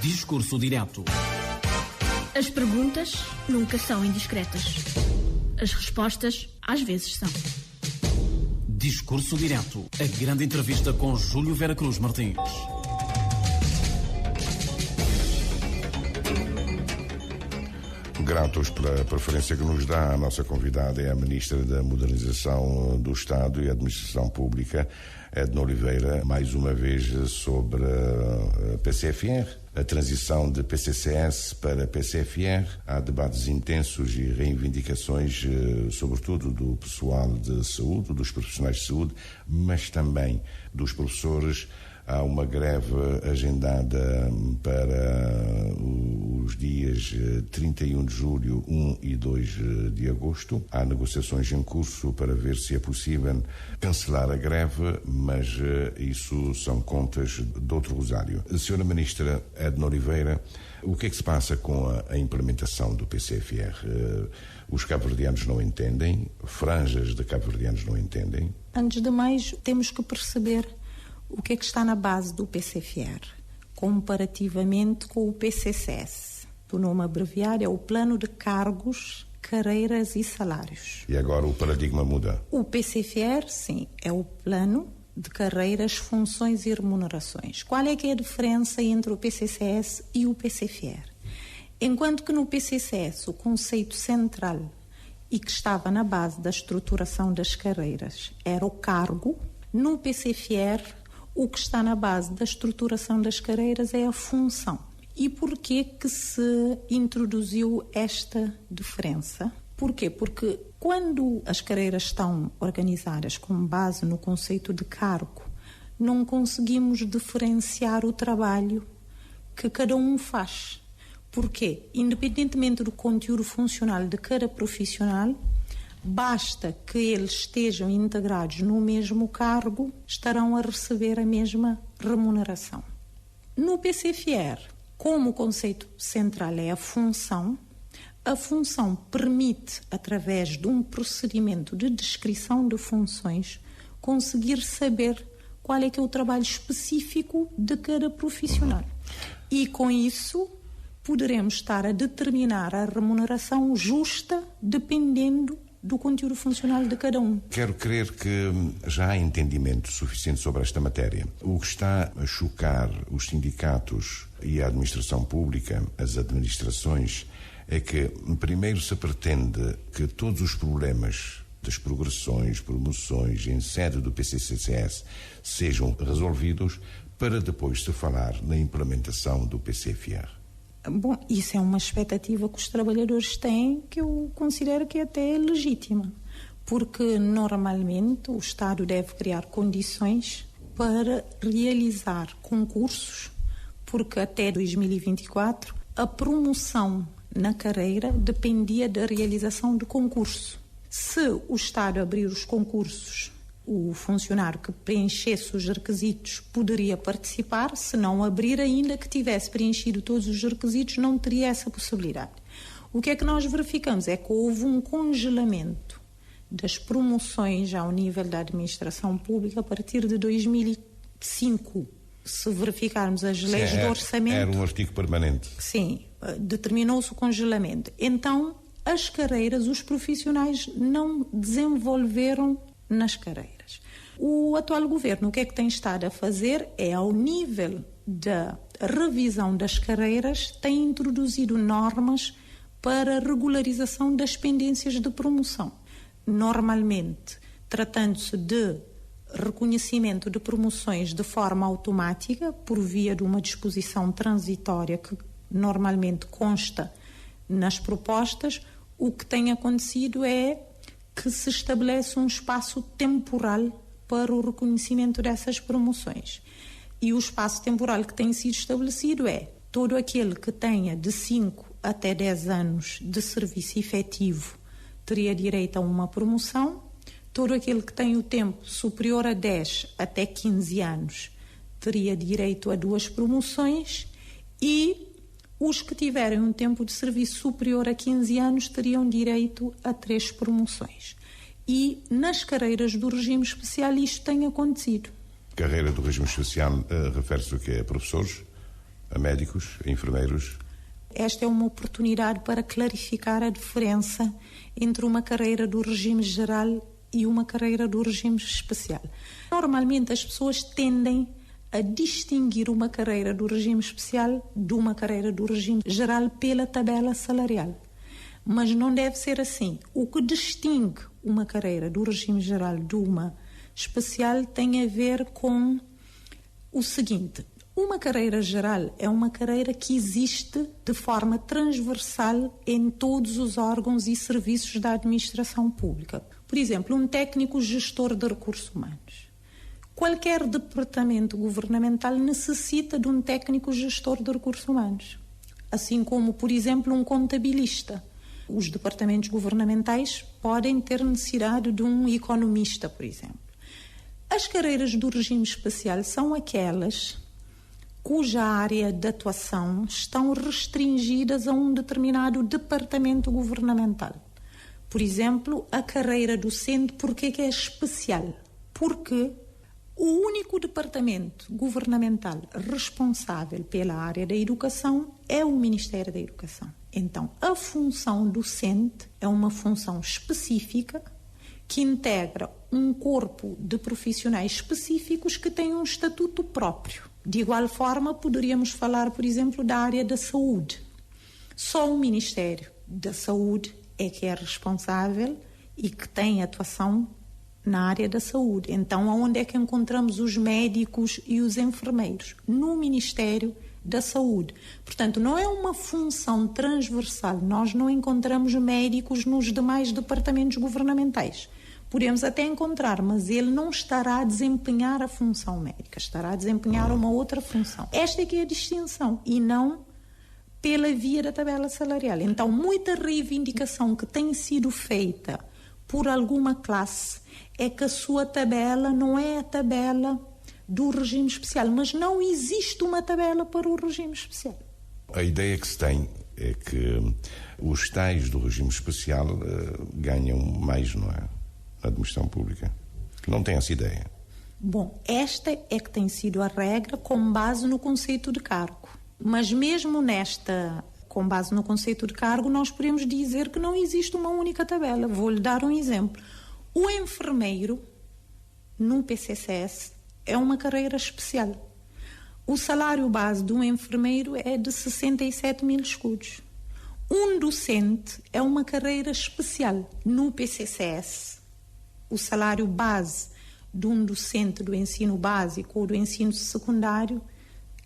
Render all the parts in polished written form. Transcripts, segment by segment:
Discurso direto. As perguntas nunca são indiscretas. As respostas, às vezes, são. Discurso direto. A grande entrevista com Júlio Vera Cruz Martins. Gratos pela preferência que nos dá, a nossa convidada é a Ministra da Modernização do Estado e Administração Pública, Edna Oliveira, mais uma vez sobre a PCFR, a transição de PCCS para PCFR. Há debates intensos e reivindicações, sobretudo do pessoal de saúde, dos profissionais de saúde, mas também dos professores. Há uma greve agendada para os dias 31 de julho, 1 e 2 de agosto. Há negociações em curso para ver se é possível cancelar a greve, mas isso são contas de outro rosário. Senhora Ministra Edna Oliveira, o que é que se passa com a implementação do PCFR? Os cabo-verdianos não entendem, franjas de cabo-verdianos não entendem. Antes de mais, temos que perceber o que é que está na base do PCFR, comparativamente com o PCCS. O nome abreviado é o Plano de Cargos, Carreiras e Salários. E agora o paradigma muda? O PCFR, sim, é o Plano de Carreiras, Funções e Remunerações. Qual é que é a diferença entre o PCCS e o PCFR? Enquanto que no PCCS o conceito central e que estava na base da estruturação das carreiras era o cargo, no PCFR o que está na base da estruturação das carreiras é a função. E porquê que se introduziu esta diferença? Porquê? Porque quando as carreiras estão organizadas com base no conceito de cargo, não conseguimos diferenciar o trabalho que cada um faz. Porquê? Independentemente do conteúdo funcional de cada profissional, basta que eles estejam integrados no mesmo cargo, estarão a receber a mesma remuneração. No PCFR, como o conceito central é a função permite, através de um procedimento de descrição de funções, conseguir saber qual é que é o trabalho específico de cada profissional. E com isso poderemos estar a determinar a remuneração justa dependendo do conteúdo funcional de cada um. Quero crer que já há entendimento suficiente sobre esta matéria. O que está a chocar os sindicatos e a administração pública, as administrações, é que primeiro se pretende que todos os problemas das progressões, promoções em sede do PCCS sejam resolvidos para depois se falar na implementação do PCFR. Bom, isso é uma expectativa que os trabalhadores têm, que eu considero que até é legítima, porque normalmente o Estado deve criar condições para realizar concursos, porque até 2024 a promoção na carreira dependia da realização de concurso. Se o Estado abrir os concursos, o funcionário que preenchesse os requisitos poderia participar, se não abrir, ainda que tivesse preenchido todos os requisitos, não teria essa possibilidade. O que é que nós verificamos? É que houve um congelamento das promoções ao nível da administração pública a partir de 2005. Se verificarmos as leis do orçamento... Era um artigo permanente. Sim, determinou-se o congelamento. Então, as carreiras, os profissionais não desenvolveram nas carreiras. O atual governo, o que é que tem estado a fazer é, ao nível da revisão das carreiras, tem introduzido normas para a regularização das pendências de promoção. Normalmente, tratando-se de reconhecimento de promoções de forma automática, por via de uma disposição transitória que normalmente consta nas propostas, o que tem acontecido é que se estabelece um espaço temporal para o reconhecimento dessas promoções. E o espaço temporal que tem sido estabelecido é todo aquele que tenha de 5 até 10 anos de serviço efetivo teria direito a uma promoção, todo aquele que tem o tempo superior a 10 até 15 anos teria direito a 2 promoções e os que tiverem um tempo de serviço superior a 15 anos teriam direito a 3 promoções. E nas carreiras do regime especial isto tem acontecido. Carreira do regime especial refere-se o quê? A professores? a médicos, a enfermeiros? Esta é uma oportunidade para clarificar a diferença entre uma carreira do regime geral e uma carreira do regime especial. Normalmente as pessoas tendem a distinguir uma carreira do regime especial de uma carreira do regime geral pela tabela salarial. Mas não deve ser assim. O que distingue uma carreira do regime geral de uma especial tem a ver com o seguinte: uma carreira geral é uma carreira que existe de forma transversal em todos os órgãos e serviços da administração pública. Por exemplo, um técnico gestor de recursos humanos. Qualquer departamento governamental necessita de um técnico gestor de recursos humanos. Assim como, por exemplo, um contabilista. Os departamentos governamentais podem ter necessidade de um economista, por exemplo. As carreiras do regime especial são aquelas cuja área de atuação estão restringidas a um determinado departamento governamental. Por exemplo, a carreira docente, porque é especial? Porque o único departamento governamental responsável pela área da educação é o Ministério da Educação. Então, a função docente é uma função específica que integra um corpo de profissionais específicos que têm um estatuto próprio. De igual forma, poderíamos falar, por exemplo, da área da saúde. Só o Ministério da Saúde é que é responsável e que tem atuação na área da saúde. Então, aonde é que encontramos os médicos e os enfermeiros? No Ministério da Saúde. Portanto, não é uma função transversal. Nós não encontramos médicos nos demais departamentos governamentais. Podemos até encontrar, mas ele não estará a desempenhar a função médica, estará a desempenhar uma outra função. Esta é que é a distinção, e não pela via da tabela salarial. Então, muita reivindicação que tem sido feita por alguma classe é que a sua tabela não é a tabela do regime especial, mas não existe uma tabela para o regime especial. A ideia que se tem é que os tais do regime especial ganham mais, não é? Na administração pública. Não tem essa ideia. Bom, esta é que tem sido a regra com base no conceito de cargo. Mas mesmo com base no conceito de cargo, nós podemos dizer que não existe uma única tabela. Vou-lhe dar um exemplo. O enfermeiro, no PCCS, é uma carreira especial. O salário base de um enfermeiro é de 67 mil escudos. Um docente é uma carreira especial. No PCCS, o salário base de um docente do ensino básico ou do ensino secundário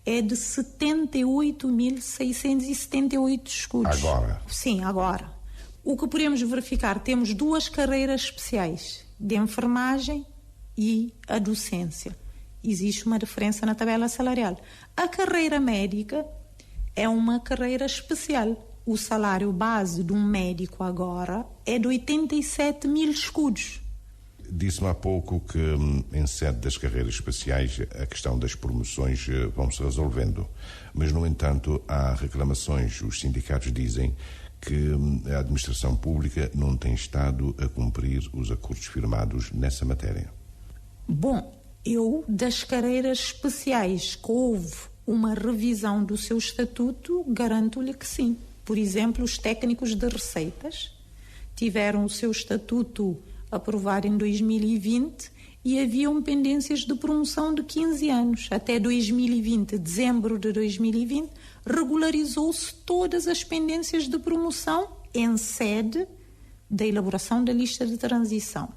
é de 78.678 escudos. Agora? Sim, agora. O que podemos verificar, temos duas carreiras especiais, de enfermagem e a docência. Existe uma diferença na tabela salarial. A carreira médica é uma carreira especial. O salário base de um médico agora é de 87 mil escudos. Disse-me há pouco que, em sede das carreiras especiais, a questão das promoções vão-se resolvendo. Mas, no entanto, há reclamações. Os sindicatos dizem que a administração pública não tem estado a cumprir os acordos firmados nessa matéria. Bom, das carreiras especiais que houve uma revisão do seu estatuto, garanto-lhe que sim. Por exemplo, os técnicos de receitas tiveram o seu estatuto aprovado em 2020 e haviam pendências de promoção de 15 anos. Até 2020, dezembro de 2020, regularizou-se todas as pendências de promoção em sede da elaboração da lista de transição.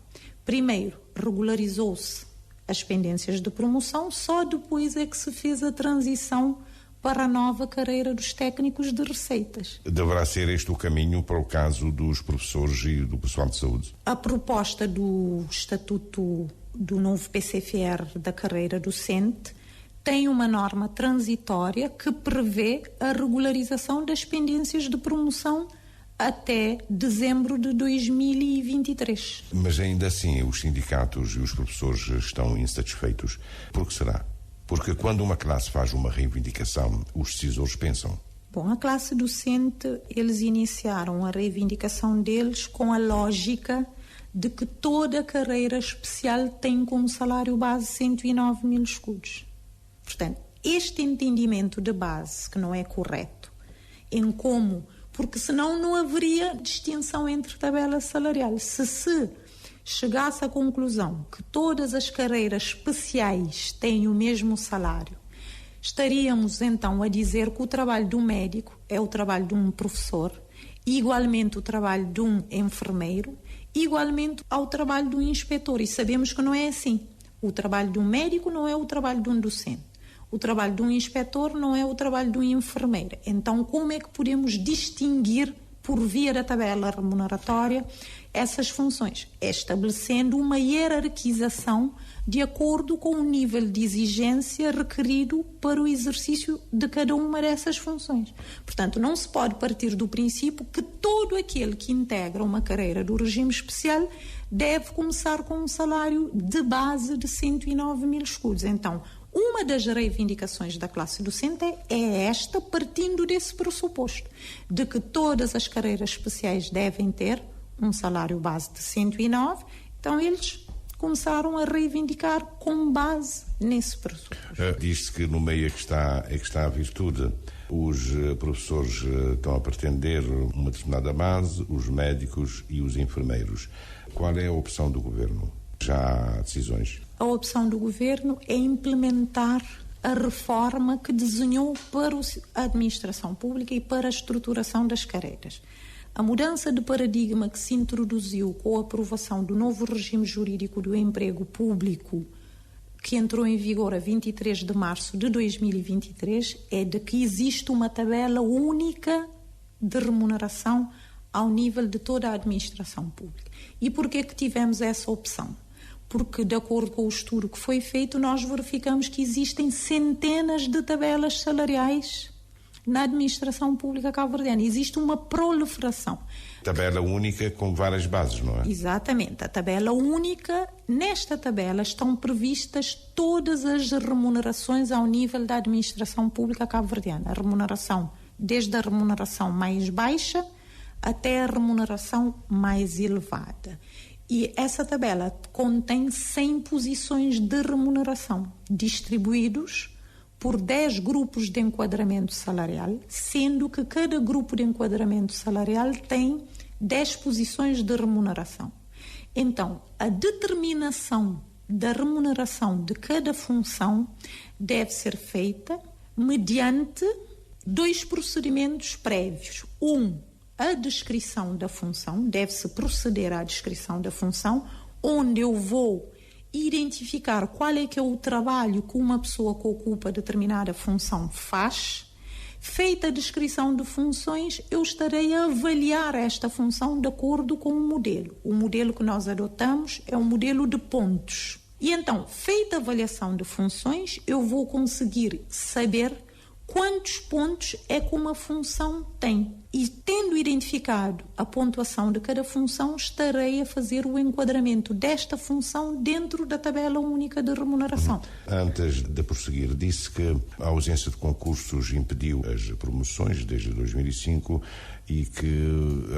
Primeiro, regularizou-se as pendências de promoção, só depois é que se fez a transição para a nova carreira dos técnicos de receitas. Deverá ser este o caminho para o caso dos professores e do pessoal de saúde? A proposta do estatuto do novo PCFR da carreira docente tem uma norma transitória que prevê a regularização das pendências de promoção até dezembro de 2023. Mas ainda assim os sindicatos e os professores estão insatisfeitos. Por que será? Porque quando uma classe faz uma reivindicação, os decisores pensam. Bom, a classe docente, eles iniciaram a reivindicação deles com a lógica de que toda a carreira especial tem como salário base 109 mil escudos. Portanto, este entendimento de base, que não é correto, em como, porque senão não haveria distinção entre tabela salarial. Se chegasse à conclusão que todas as carreiras especiais têm o mesmo salário, estaríamos então a dizer que o trabalho de um médico é o trabalho de um professor, igualmente o trabalho de um enfermeiro, igualmente ao trabalho de um inspetor. E sabemos que não é assim. O trabalho de um médico não é o trabalho de um docente. O trabalho de um inspetor não é o trabalho de um enfermeiro. Então, como é que podemos distinguir, por via da tabela remuneratória, essas funções? É estabelecendo uma hierarquização de acordo com o nível de exigência requerido para o exercício de cada uma dessas funções. Portanto, não se pode partir do princípio que todo aquele que integra uma carreira do regime especial deve começar com um salário de base de 109 mil escudos. Então, uma das reivindicações da classe docente é esta, partindo desse pressuposto, de que todas as carreiras especiais devem ter um salário base de 109, então eles começaram a reivindicar com base nesse pressuposto. Diz-se que no meio é que está a virtude. Os professores estão a pretender uma determinada base, os médicos e os enfermeiros. Qual é a opção do governo? Já há decisões? A opção do governo é implementar a reforma que desenhou para a administração pública e para a estruturação das carreiras. A mudança de paradigma que se introduziu com a aprovação do novo regime jurídico do emprego público, que entrou em vigor a 23 de março de 2023, é de que existe uma tabela única de remuneração ao nível de toda a administração pública. E por que tivemos essa opção? Porque, de acordo com o estudo que foi feito, nós verificamos que existem centenas de tabelas salariais na administração pública cabo-verdiana. Existe uma proliferação. Tabela única com várias bases, não é? Exatamente. A tabela única, nesta tabela estão previstas todas as remunerações ao nível da administração pública cabo-verdiana. A remuneração, desde a remuneração mais baixa até a remuneração mais elevada. E essa tabela contém 100 posições de remuneração, distribuídos por 10 grupos de enquadramento salarial, sendo que cada grupo de enquadramento salarial tem 10 posições de remuneração. Então, a determinação da remuneração de cada função deve ser feita mediante 2 procedimentos prévios. A descrição da função, deve-se proceder à descrição da função, onde eu vou identificar qual é que é o trabalho que uma pessoa que ocupa determinada função faz. Feita a descrição de funções, eu estarei a avaliar esta função de acordo com o modelo. O modelo que nós adotamos é um modelo de pontos. E então, feita a avaliação de funções, eu vou conseguir saber quantos pontos é que uma função tem. E tendo identificado a pontuação de cada função, estarei a fazer o enquadramento desta função dentro da tabela única de remuneração. Antes de prosseguir, disse que a ausência de concursos impediu as promoções desde 2005 e que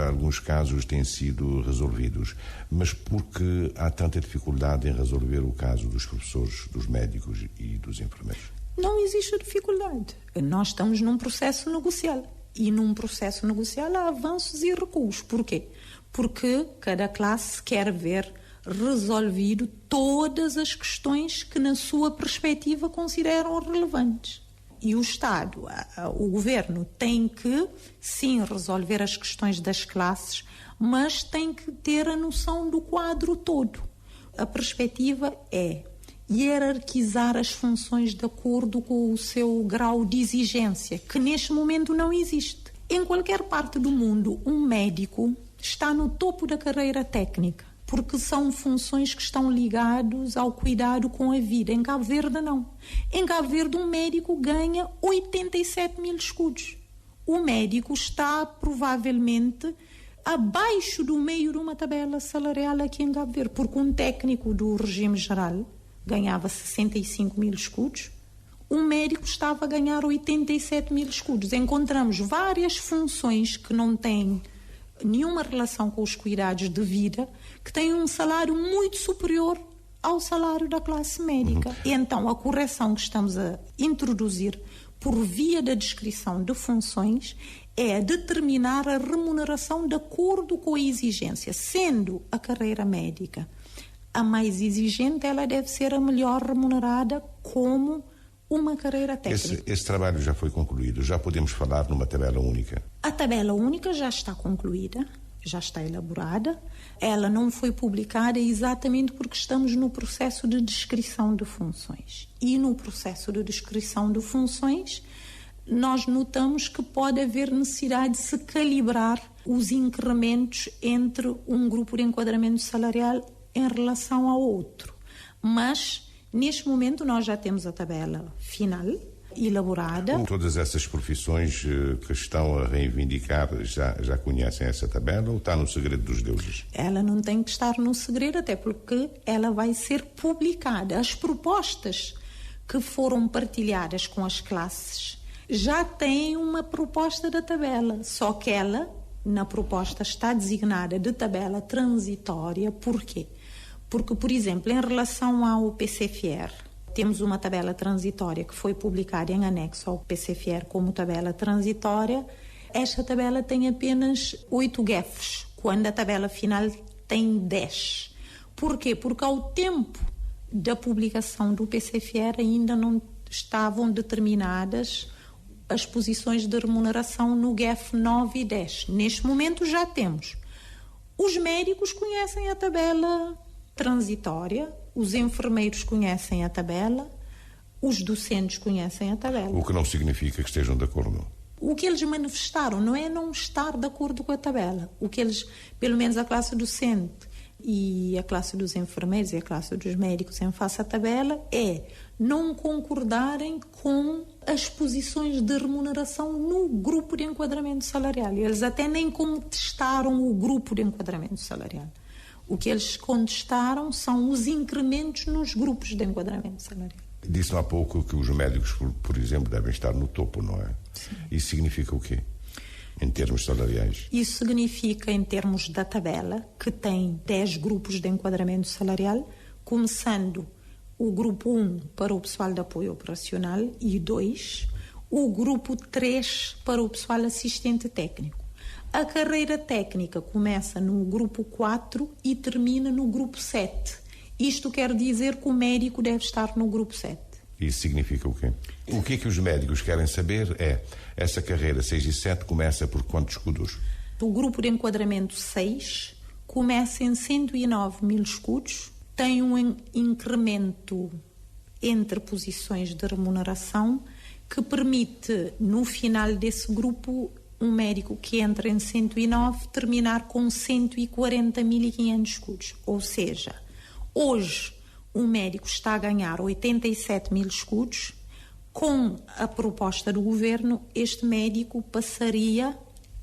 alguns casos têm sido resolvidos. Mas por que há tanta dificuldade em resolver o caso dos professores, dos médicos e dos enfermeiros? Não existe dificuldade. Nós estamos num processo negocial. E num processo negocial há avanços e recuos. Porquê? Porque cada classe quer ver resolvido todas as questões que, na sua perspectiva, consideram relevantes. E o Estado, o Governo, tem que, sim, resolver as questões das classes, mas tem que ter a noção do quadro todo. A perspectiva é hierarquizar as funções de acordo com o seu grau de exigência, que neste momento não existe. Em qualquer parte do mundo, um médico está no topo da carreira técnica, porque são funções que estão ligadas ao cuidado com a vida. Em Cabo Verde, não. Em Cabo Verde, um médico ganha 87 mil escudos. O médico está, provavelmente, abaixo do meio de uma tabela salarial aqui em Cabo Verde, porque um técnico do regime geral ganhava 65 mil escudos, um médico estava a ganhar 87 mil escudos. Encontramos várias funções que não têm nenhuma relação com os cuidados de vida, que têm um salário muito superior ao salário da classe médica. E então a correção que estamos a introduzir por via da descrição de funções é determinar a remuneração de acordo com a exigência. Sendo a carreira médica a mais exigente, ela deve ser a melhor remunerada como uma carreira técnica. Esse trabalho já foi concluído, já podemos falar numa tabela única? A tabela única já está concluída, já está elaborada. Ela não foi publicada exatamente porque estamos no processo de descrição de funções. E no processo de descrição de funções, nós notamos que pode haver necessidade de se calibrar os incrementos entre um grupo de enquadramento salarial em relação ao outro. Mas, neste momento, nós já temos a tabela final elaborada. Todas essas profissões que estão a reivindicar já conhecem essa tabela ou está no segredo dos deuses? Ela não tem que estar no segredo, até porque ela vai ser publicada. As propostas que foram partilhadas com as classes já têm uma proposta da tabela, só que ela, na proposta, está designada de tabela transitória. Por quê? Porque, por exemplo, em relação ao PCFR, temos uma tabela transitória que foi publicada em anexo ao PCFR como tabela transitória. Esta tabela tem apenas 8 GEFs, quando a tabela final tem 10. Por quê? Porque ao tempo da publicação do PCFR ainda não estavam determinadas as posições de remuneração no GEF 9 e 10. Neste momento já temos. Os médicos conhecem a tabela transitória, os enfermeiros conhecem a tabela, os docentes conhecem a tabela. O que não significa que estejam de acordo. O que eles manifestaram não é não estar de acordo com a tabela. O que eles, pelo menos a classe docente e a classe dos enfermeiros e a classe dos médicos em face à tabela, é não concordarem com as posições de remuneração no grupo de enquadramento salarial. Eles até nem contestaram o grupo de enquadramento salarial. O que eles contestaram são os incrementos nos grupos de enquadramento salarial. Disse há pouco que os médicos, por exemplo, devem estar no topo, não é? Sim. Isso significa o quê? Em termos salariais? Isso significa, em termos da tabela, que tem 10 grupos de enquadramento salarial, começando o grupo 1 para o pessoal de apoio operacional e 2, o grupo 3 para o pessoal assistente técnico. A carreira técnica começa no grupo 4 e termina no grupo 7. Isto quer dizer que o médico deve estar no grupo 7. Isso significa o quê? O que é que os médicos querem saber é, essa carreira 6 e 7 começa por quantos escudos? O grupo de enquadramento 6 começa em 109 mil escudos, tem um incremento entre posições de remuneração que permite, no final desse grupo, um médico que entra em 109 terminar com 140.500 escudos. Ou seja, hoje um médico está a ganhar 87 mil escudos. Com a proposta do governo, este médico passaria,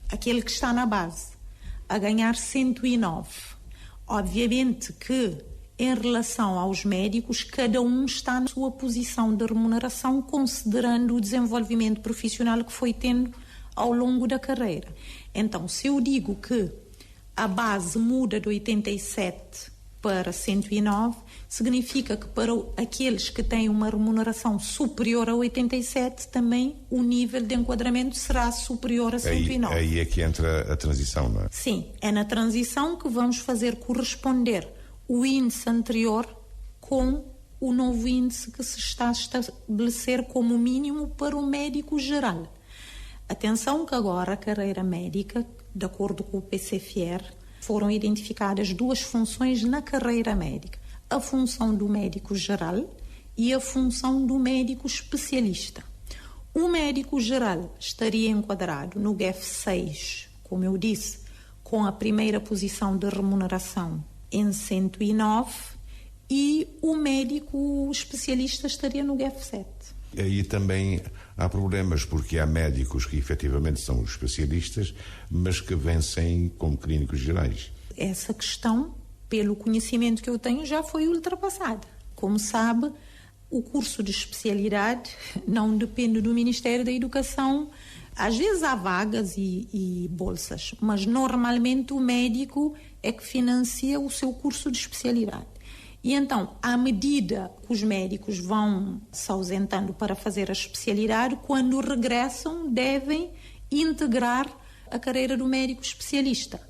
aquele que está na base, a ganhar 109. Obviamente que, em relação aos médicos, cada um está na sua posição de remuneração, considerando o desenvolvimento profissional que foi tendo ao longo da carreira. Então, se eu digo que a base muda de 87 para 109, significa que para aqueles que têm uma remuneração superior a 87, também o nível de enquadramento será superior a 109. Aí é que entra a transição, não é? Sim, é na transição que vamos fazer corresponder o índice anterior com o novo índice que se está a estabelecer como mínimo para o médico geral. Atenção que agora a carreira médica, de acordo com o PCFR, foram identificadas 2 funções na carreira médica. A função do médico geral e a função do médico especialista. O médico geral estaria enquadrado no GEF 6, como eu disse, com a primeira posição de remuneração em 109, e o médico especialista estaria no GEF 7. Aí também há problemas, porque há médicos que efetivamente são especialistas, mas que vencem como clínicos gerais. Essa questão, pelo conhecimento que eu tenho, já foi ultrapassada. Como sabe, o curso de especialidade não depende do Ministério da Educação. Às vezes há vagas e bolsas, mas normalmente o médico é que financia o seu curso de especialidade. E então, à medida que os médicos vão se ausentando para fazer a especialidade, quando regressam, devem integrar a carreira do médico especialista.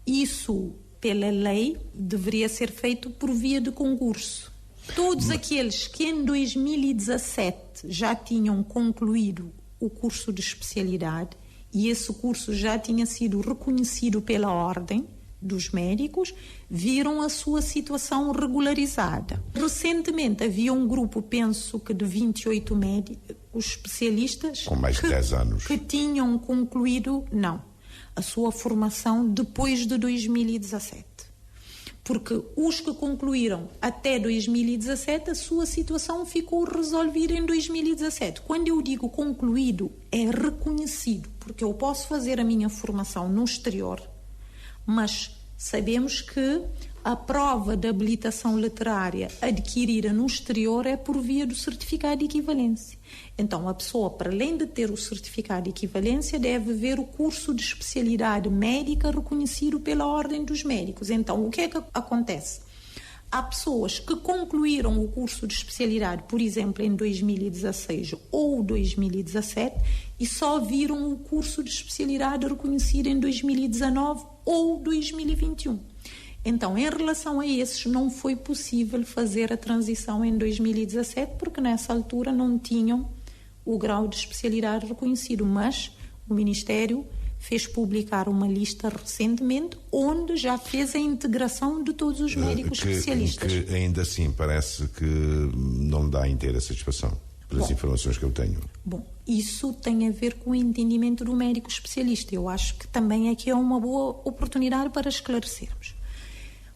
Isso, pela lei, deveria ser feito por via de concurso. Todos aqueles que em 2017 já tinham concluído o curso de especialidade e esse curso já tinha sido reconhecido pela ordem dos médicos, viram a sua situação regularizada. Recentemente havia um grupo, penso que de 28 médicos especialistas com mais de 10 anos que tinham concluído, a sua formação depois de 2017. Porque os que concluíram até 2017, a sua situação ficou resolvida em 2017. Quando eu digo concluído, é reconhecido, porque eu posso fazer a minha formação no exterior, mas sabemos que a prova de habilitação literária adquirida no exterior é por via do certificado de equivalência. Então, a pessoa, para além de ter o certificado de equivalência, deve ver o curso de especialidade médica reconhecido pela Ordem dos Médicos. Então, o que é que acontece? Há pessoas que concluíram o curso de especialidade, por exemplo, em 2016 ou 2017, e só viram o curso de especialidade reconhecido em 2019 ou 2021. Então, em relação a esses, não foi possível fazer a transição em 2017, porque nessa altura não tinham o grau de especialidade reconhecido, mas o Ministério fez publicar uma lista recentemente onde já fez a integração de todos os médicos especialistas. Que ainda assim parece que não dá inteira satisfação, pelas informações que eu tenho. Bom, isso tem a ver com o entendimento do médico especialista. Eu acho que também aqui é uma boa oportunidade para esclarecermos.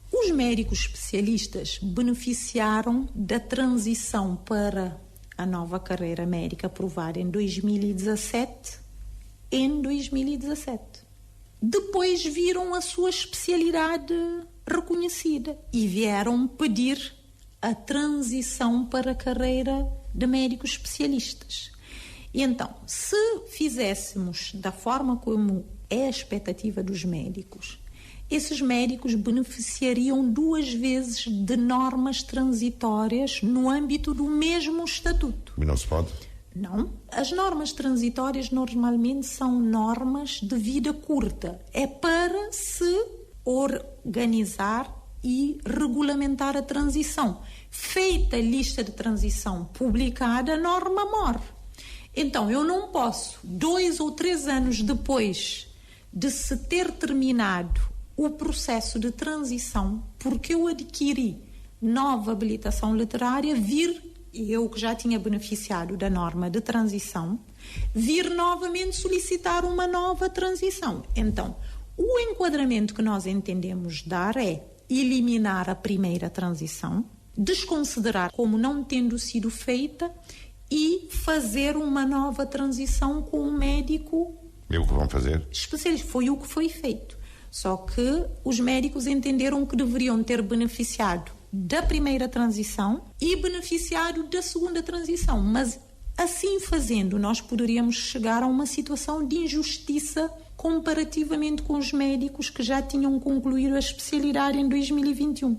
Os médicos especialistas beneficiaram da transição para a nova carreira médica aprovada em 2017. Depois viram a sua especialidade reconhecida e vieram pedir a transição para a carreira de médicos especialistas. E então, se fizéssemos da forma como é a expectativa dos médicos, esses médicos beneficiariam 2 vezes de normas transitórias no âmbito do mesmo estatuto. E não se pode? Não. As normas transitórias normalmente são normas de vida curta. É para se organizar e regulamentar a transição. Feita a lista de transição publicada, a norma morre. Então, eu não posso, 2 ou 3 anos depois de se ter terminado o processo de transição, porque eu adquiri nova habilitação literária, eu que já tinha beneficiado da norma de transição, vir novamente solicitar uma nova transição. Então, o enquadramento que nós entendemos dar é eliminar a primeira transição, desconsiderar como não tendo sido feita e fazer uma nova transição com um médico É o que vão fazer? especialista. Foi o que foi feito. Só que os médicos entenderam que deveriam ter beneficiado da primeira transição e beneficiado da segunda transição. Mas, assim fazendo, nós poderíamos chegar a uma situação de injustiça comparativamente com os médicos que já tinham concluído a especialidade em 2021.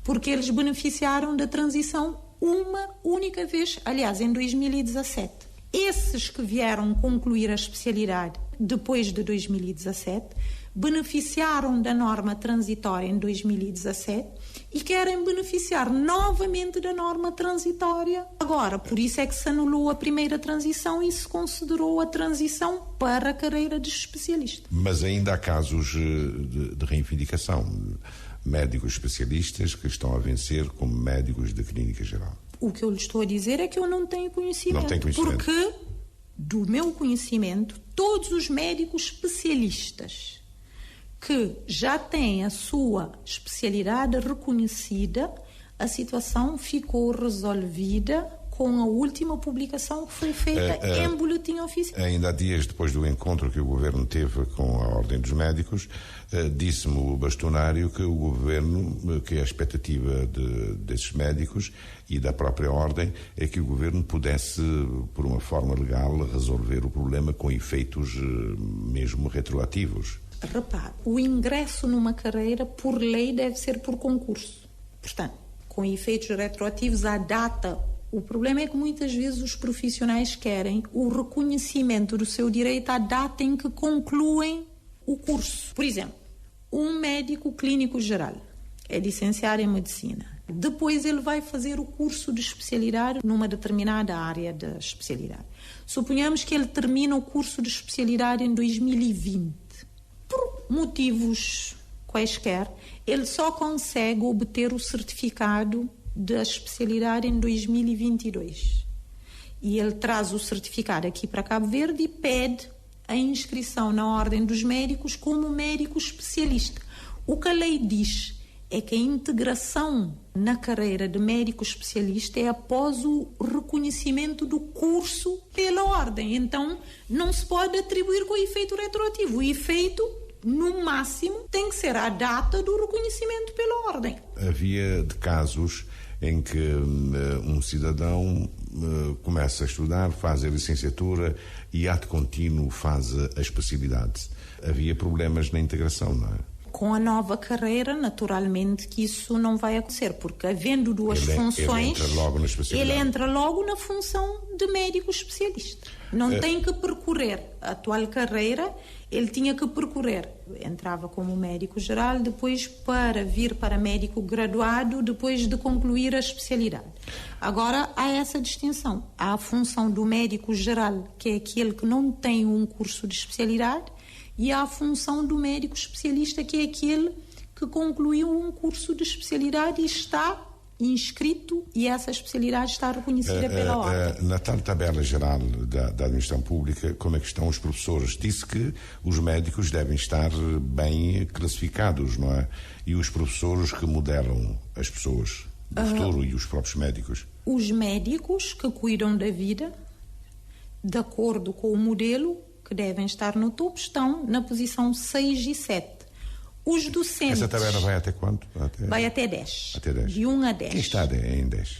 Porque eles beneficiaram da transição uma única vez, aliás, em 2017. Esses que vieram concluir a especialidade depois de 2017 beneficiaram da norma transitória em 2017 e querem beneficiar novamente da norma transitória agora. Por isso é que se anulou a primeira transição e se considerou a transição para a carreira de especialista. Mas ainda há casos de reivindicação. Médicos especialistas que estão a vencer como médicos de clínica geral. O que eu lhe estou a dizer é que eu não tenho conhecimento. Não tem conhecimento. Porque, do meu conhecimento, todos os médicos especialistas que já têm a sua especialidade reconhecida, a situação ficou resolvida com a última publicação que foi feita em boletim oficial. Ainda há dias depois do encontro que o Governo teve com a Ordem dos Médicos, disse-me o bastonário que o Governo, que a expectativa desses médicos e da própria Ordem é que o Governo pudesse, por uma forma legal, resolver o problema com efeitos mesmo retroativos. Repare, o ingresso numa carreira, por lei, deve ser por concurso. Portanto, com efeitos retroativos à data. O problema é que muitas vezes os profissionais querem o reconhecimento do seu direito à data em que concluem o curso. Por exemplo, um médico clínico geral é licenciado em medicina. Depois ele vai fazer o curso de especialidade numa determinada área de especialidade. Suponhamos que ele termina o curso de especialidade em 2020. Por motivos quaisquer, ele só consegue obter o certificado da especialidade em 2022. E ele traz o certificado aqui para Cabo Verde e pede a inscrição na Ordem dos Médicos como médico especialista. O que a lei diz é que a integração na carreira de médico especialista é após o reconhecimento do curso pela Ordem. Então, não se pode atribuir com efeito retroativo. O efeito, no máximo, tem que ser a data do reconhecimento pela Ordem. Havia de casos em que um cidadão começa a estudar, faz a licenciatura e, ato contínuo, faz a especialidade. Havia problemas na integração, não é? Com a nova carreira, naturalmente que isso não vai acontecer, porque havendo duas funções, ele entra logo na função de médico especialista. Não tem que percorrer a atual carreira, ele tinha que percorrer. Entrava como médico geral, depois para vir para médico graduado, depois de concluir a especialidade. Agora, há essa distinção. Há a função do médico geral, que é aquele que não tem um curso de especialidade, e há a função do médico especialista, que é aquele que concluiu um curso de especialidade e está inscrito, e essa especialidade está reconhecida pela Ordem. Na tal tabela geral da administração pública, como é que estão os professores? Disse que os médicos devem estar bem classificados, não é? E os professores que modelam as pessoas do futuro e os próprios médicos? Os médicos que cuidam da vida, de acordo com o modelo, que devem estar no topo, estão na posição 6 e 7. Os docentes... Essa tabela vai até quanto? Vai até 10. Até 10. De 1 a 10. Quem está em 10?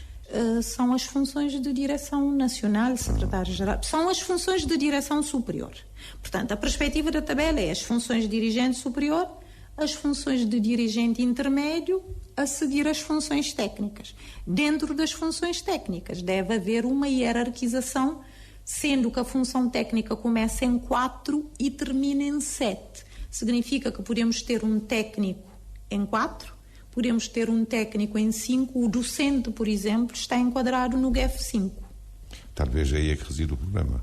São as funções de direção nacional, secretário-geral. São as funções de direção superior. Portanto, a perspectiva da tabela é as funções de dirigente superior, as funções de dirigente intermédio, a seguir as funções técnicas. Dentro das funções técnicas deve haver uma hierarquização, sendo que a função técnica começa em 4 e termina em 7. Significa que podemos ter um técnico em 4, podemos ter um técnico em 5. O docente, por exemplo, está enquadrado no GEF 5. Talvez aí é que reside o problema.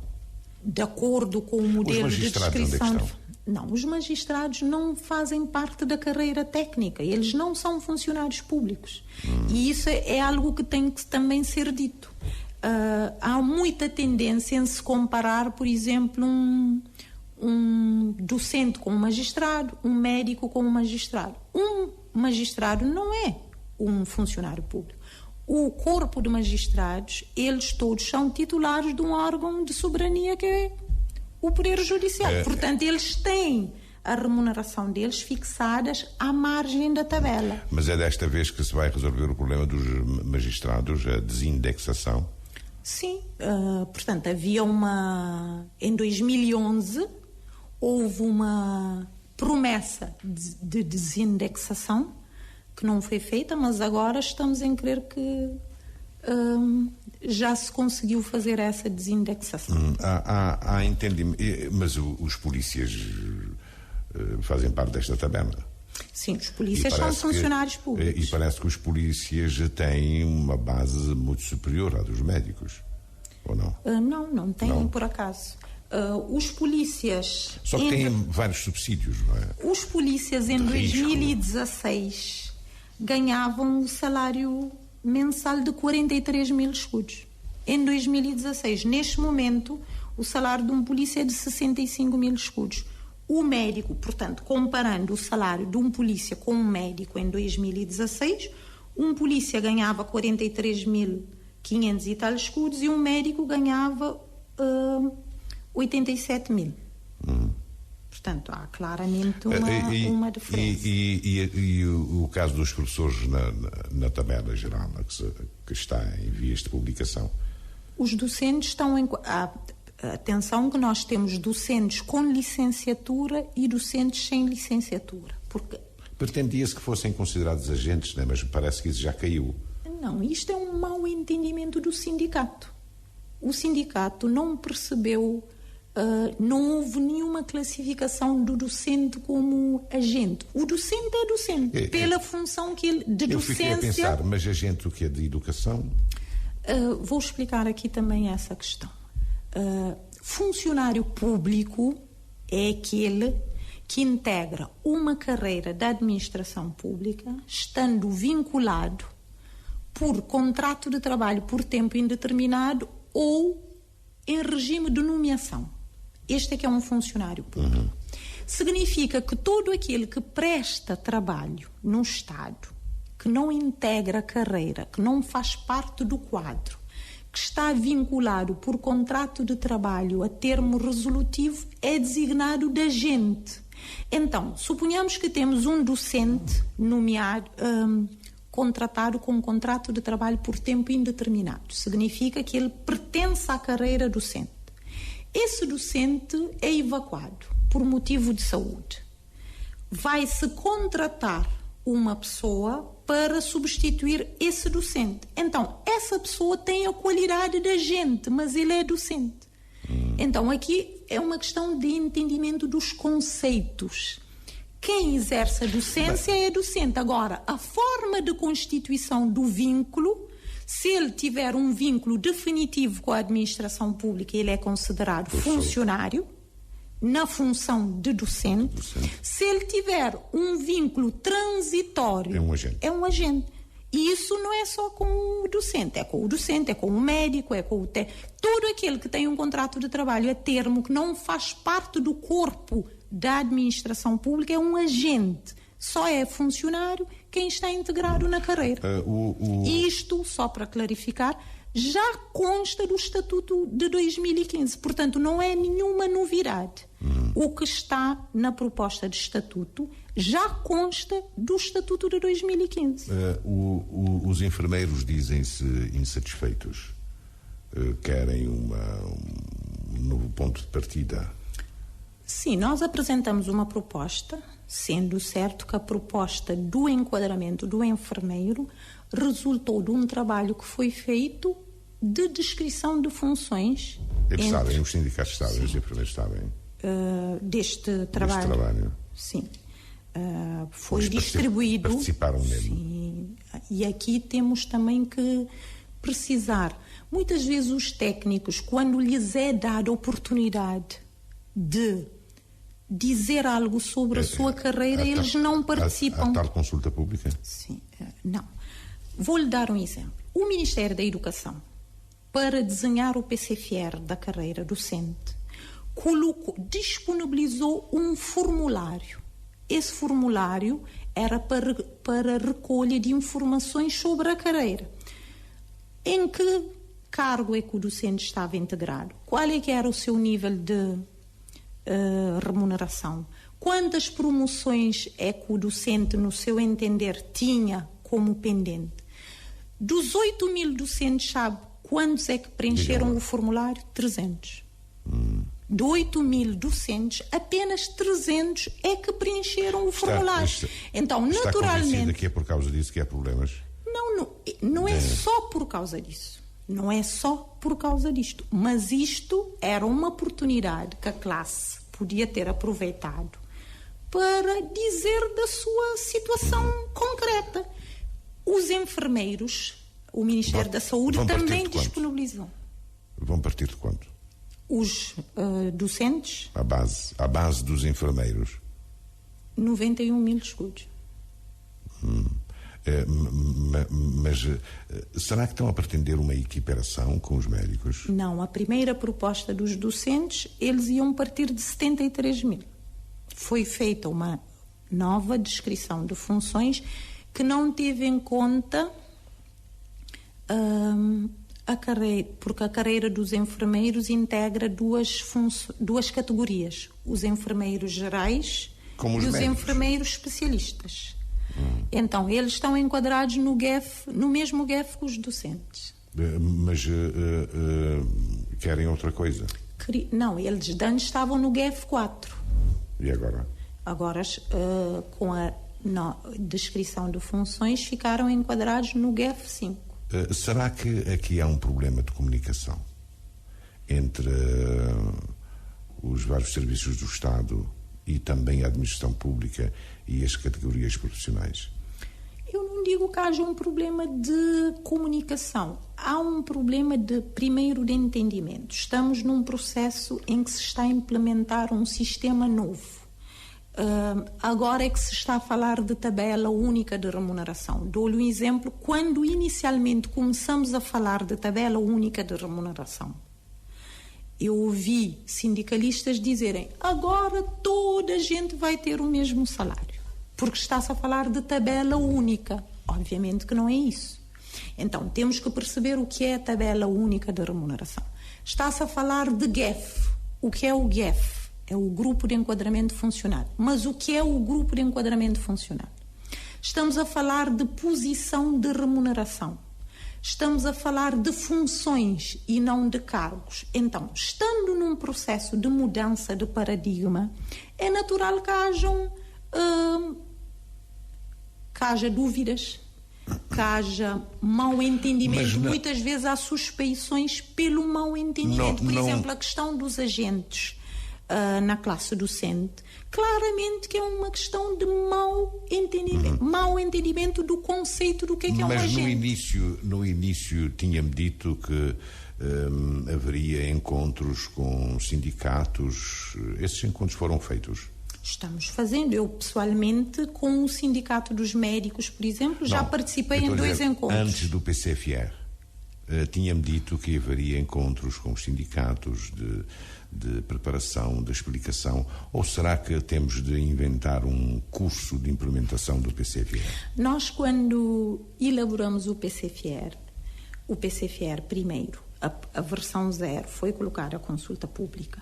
De acordo com o modelo de descrição... Onde é que estão? Não, os magistrados não fazem parte da carreira técnica. Eles não são funcionários públicos. E isso é algo que tem que também ser dito. Há muita tendência em se comparar, por exemplo, um docente com um magistrado, um médico com um magistrado. Um magistrado não é um funcionário público. O corpo de magistrados, eles todos são titulares de um órgão de soberania que é o Poder Judiciário. Portanto, eles têm a remuneração deles fixadas à margem da tabela. Mas é desta vez que se vai resolver o problema dos magistrados, a desindexação? Sim, portanto, havia em 2011, houve uma promessa de desindexação que não foi feita, mas agora estamos em crer que já se conseguiu fazer essa desindexação. Há entendimento, mas os polícias fazem parte desta tabela? Sim, os polícias são funcionários públicos. E parece que os polícias têm uma base muito superior à dos médicos, ou não? Não têm, por acaso. Os polícias... Só que têm vários subsídios, não é? Os polícias em 2016 ganhavam um salário mensal de 43 mil escudos. Em 2016, neste momento, o salário de um polícia é de 65 mil escudos. O médico, portanto, comparando o salário de um polícia com um médico em 2016, um polícia ganhava 43.500 e tal escudos e um médico ganhava 87 mil. Portanto, há claramente uma diferença. E o caso dos professores na tabela geral, que está em vias de publicação? Os docentes estão em... Atenção que nós temos docentes com licenciatura e docentes sem licenciatura. Porque... Pretendia-se que fossem considerados agentes, né? Mas parece que isso já caiu. Não, isto é um mau entendimento do sindicato. O sindicato não percebeu, não houve nenhuma classificação do docente como agente. O docente é docente, pela função que ele, de docência... Eu fiquei a pensar, mas agente o que é de educação? Vou explicar aqui também essa questão. Funcionário público é aquele que integra uma carreira da administração pública, estando vinculado por contrato de trabalho por tempo indeterminado ou em regime de nomeação. Este é que é um funcionário público. Significa que todo aquele que presta trabalho no Estado, que não integra a carreira, que não faz parte do quadro, que está vinculado por contrato de trabalho a termo resolutivo, é designado de agente. Então, suponhamos que temos um docente nomeado, contratado com um contrato de trabalho por tempo indeterminado. Significa que ele pertence à carreira docente. Esse docente é evacuado por motivo de saúde. Vai-se contratar uma pessoa para substituir esse docente. Então, essa pessoa tem a qualidade de agente, mas ele é docente. Então, aqui é uma questão de entendimento dos conceitos. Quem exerce a docência é docente. Agora, a forma de constituição do vínculo, se ele tiver um vínculo definitivo com a administração pública, ele é considerado funcionário, na função de docente. Se ele tiver um vínculo transitório, é um agente. E isso não é só com o docente, é com o médico, é com todo aquele que tem um contrato de trabalho a termo, que não faz parte do corpo da administração pública, é um agente. Só é funcionário quem está integrado na carreira. Isto, só para clarificar, já consta do Estatuto de 2015. Portanto, não é nenhuma novidade. O que está na proposta de Estatuto já consta do Estatuto de 2015. Os enfermeiros dizem-se insatisfeitos. Querem um novo ponto de partida. Sim, nós apresentamos uma proposta, sendo certo que a proposta do enquadramento do enfermeiro resultou de um trabalho que foi feito de descrição de funções. Eles sabem, os sindicatos sabem, os enfermeiros sabem. Deste trabalho. Sim. Foi distribuído. Participaram mesmo. Sim. E aqui temos também que precisar. Muitas vezes os técnicos, quando lhes é dada a oportunidade de dizer algo sobre a sua carreira, eles não participam. A tal consulta pública? Sim, não. Vou-lhe dar um exemplo. O Ministério da Educação, para desenhar o PCFR da carreira docente, disponibilizou um formulário. Esse formulário era para recolha de informações sobre a carreira. Em que cargo é que o docente estava integrado? Qual é que era o seu nível de remuneração? Quantas promoções é que o docente, no seu entender, tinha como pendente? Dos 8.000 docentes, sabe quantos é que preencheram o formulário? 300. De 8.000 docentes, apenas 300 é que preencheram o formulário. Então, naturalmente... que é por causa disso que há problemas? Não é só por causa disso. Não é só por causa disto. Mas isto era uma oportunidade que a classe podia ter aproveitado para dizer da sua situação concreta. Os enfermeiros, o Ministério da Saúde também disponibilizam. Vão partir de quanto? Os docentes? A base dos enfermeiros? 91.000 escudos. Mas será que estão a pretender uma equiparação com os médicos? Não, a primeira proposta dos docentes, eles iam partir de 73.000. Foi feita uma nova descrição de funções que não teve em conta a carreira, porque a carreira dos enfermeiros integra duas categorias: os enfermeiros gerais e os enfermeiros especialistas. Então, eles estão enquadrados no mesmo GEF que os docentes. Mas querem outra coisa? Não, eles antes estavam no GEF 4. E agora? Agora, com a descrição de funções, ficaram enquadrados no GEF 5. Será que aqui há um problema de comunicação entre os vários serviços do Estado e também a administração pública e as categorias profissionais? Eu não digo que haja um problema de comunicação. Há um problema primeiro de entendimento. Estamos num processo em que se está a implementar um sistema novo. Agora é que se está a falar de tabela única de remuneração. Dou-lhe um exemplo. Quando inicialmente começamos a falar de tabela única de remuneração, eu ouvi sindicalistas dizerem: agora toda a gente vai ter o mesmo salário, porque está-se a falar de tabela única. Obviamente que não é isso. Então, temos que perceber o que é a tabela única de remuneração. Está-se a falar de GEF. O que é o GEF? É o Grupo de Enquadramento Funcional. Mas o que é o Grupo de Enquadramento Funcional? Estamos a falar de posição de remuneração. Estamos a falar de funções e não de cargos. Então, estando num processo de mudança de paradigma, é natural que haja dúvidas, que haja mau entendimento. Muitas vezes há suspeições pelo mau entendimento. Por exemplo, a questão dos agentes na classe docente, claramente que é uma questão de mau entendimento, mau entendimento do conceito do que é um agente. Mas no início tinha-me dito que haveria encontros com sindicatos. Esses encontros foram feitos? Estamos fazendo. Eu, pessoalmente, com o Sindicato dos Médicos, por exemplo, já participei em 2 encontros. Antes do PCFR, tinha-me dito que haveria encontros com os sindicatos de preparação, de explicação, ou será que temos de inventar um curso de implementação do PCFR? Nós, quando elaboramos o PCFR, primeiro, a versão 0 foi colocada à consulta pública.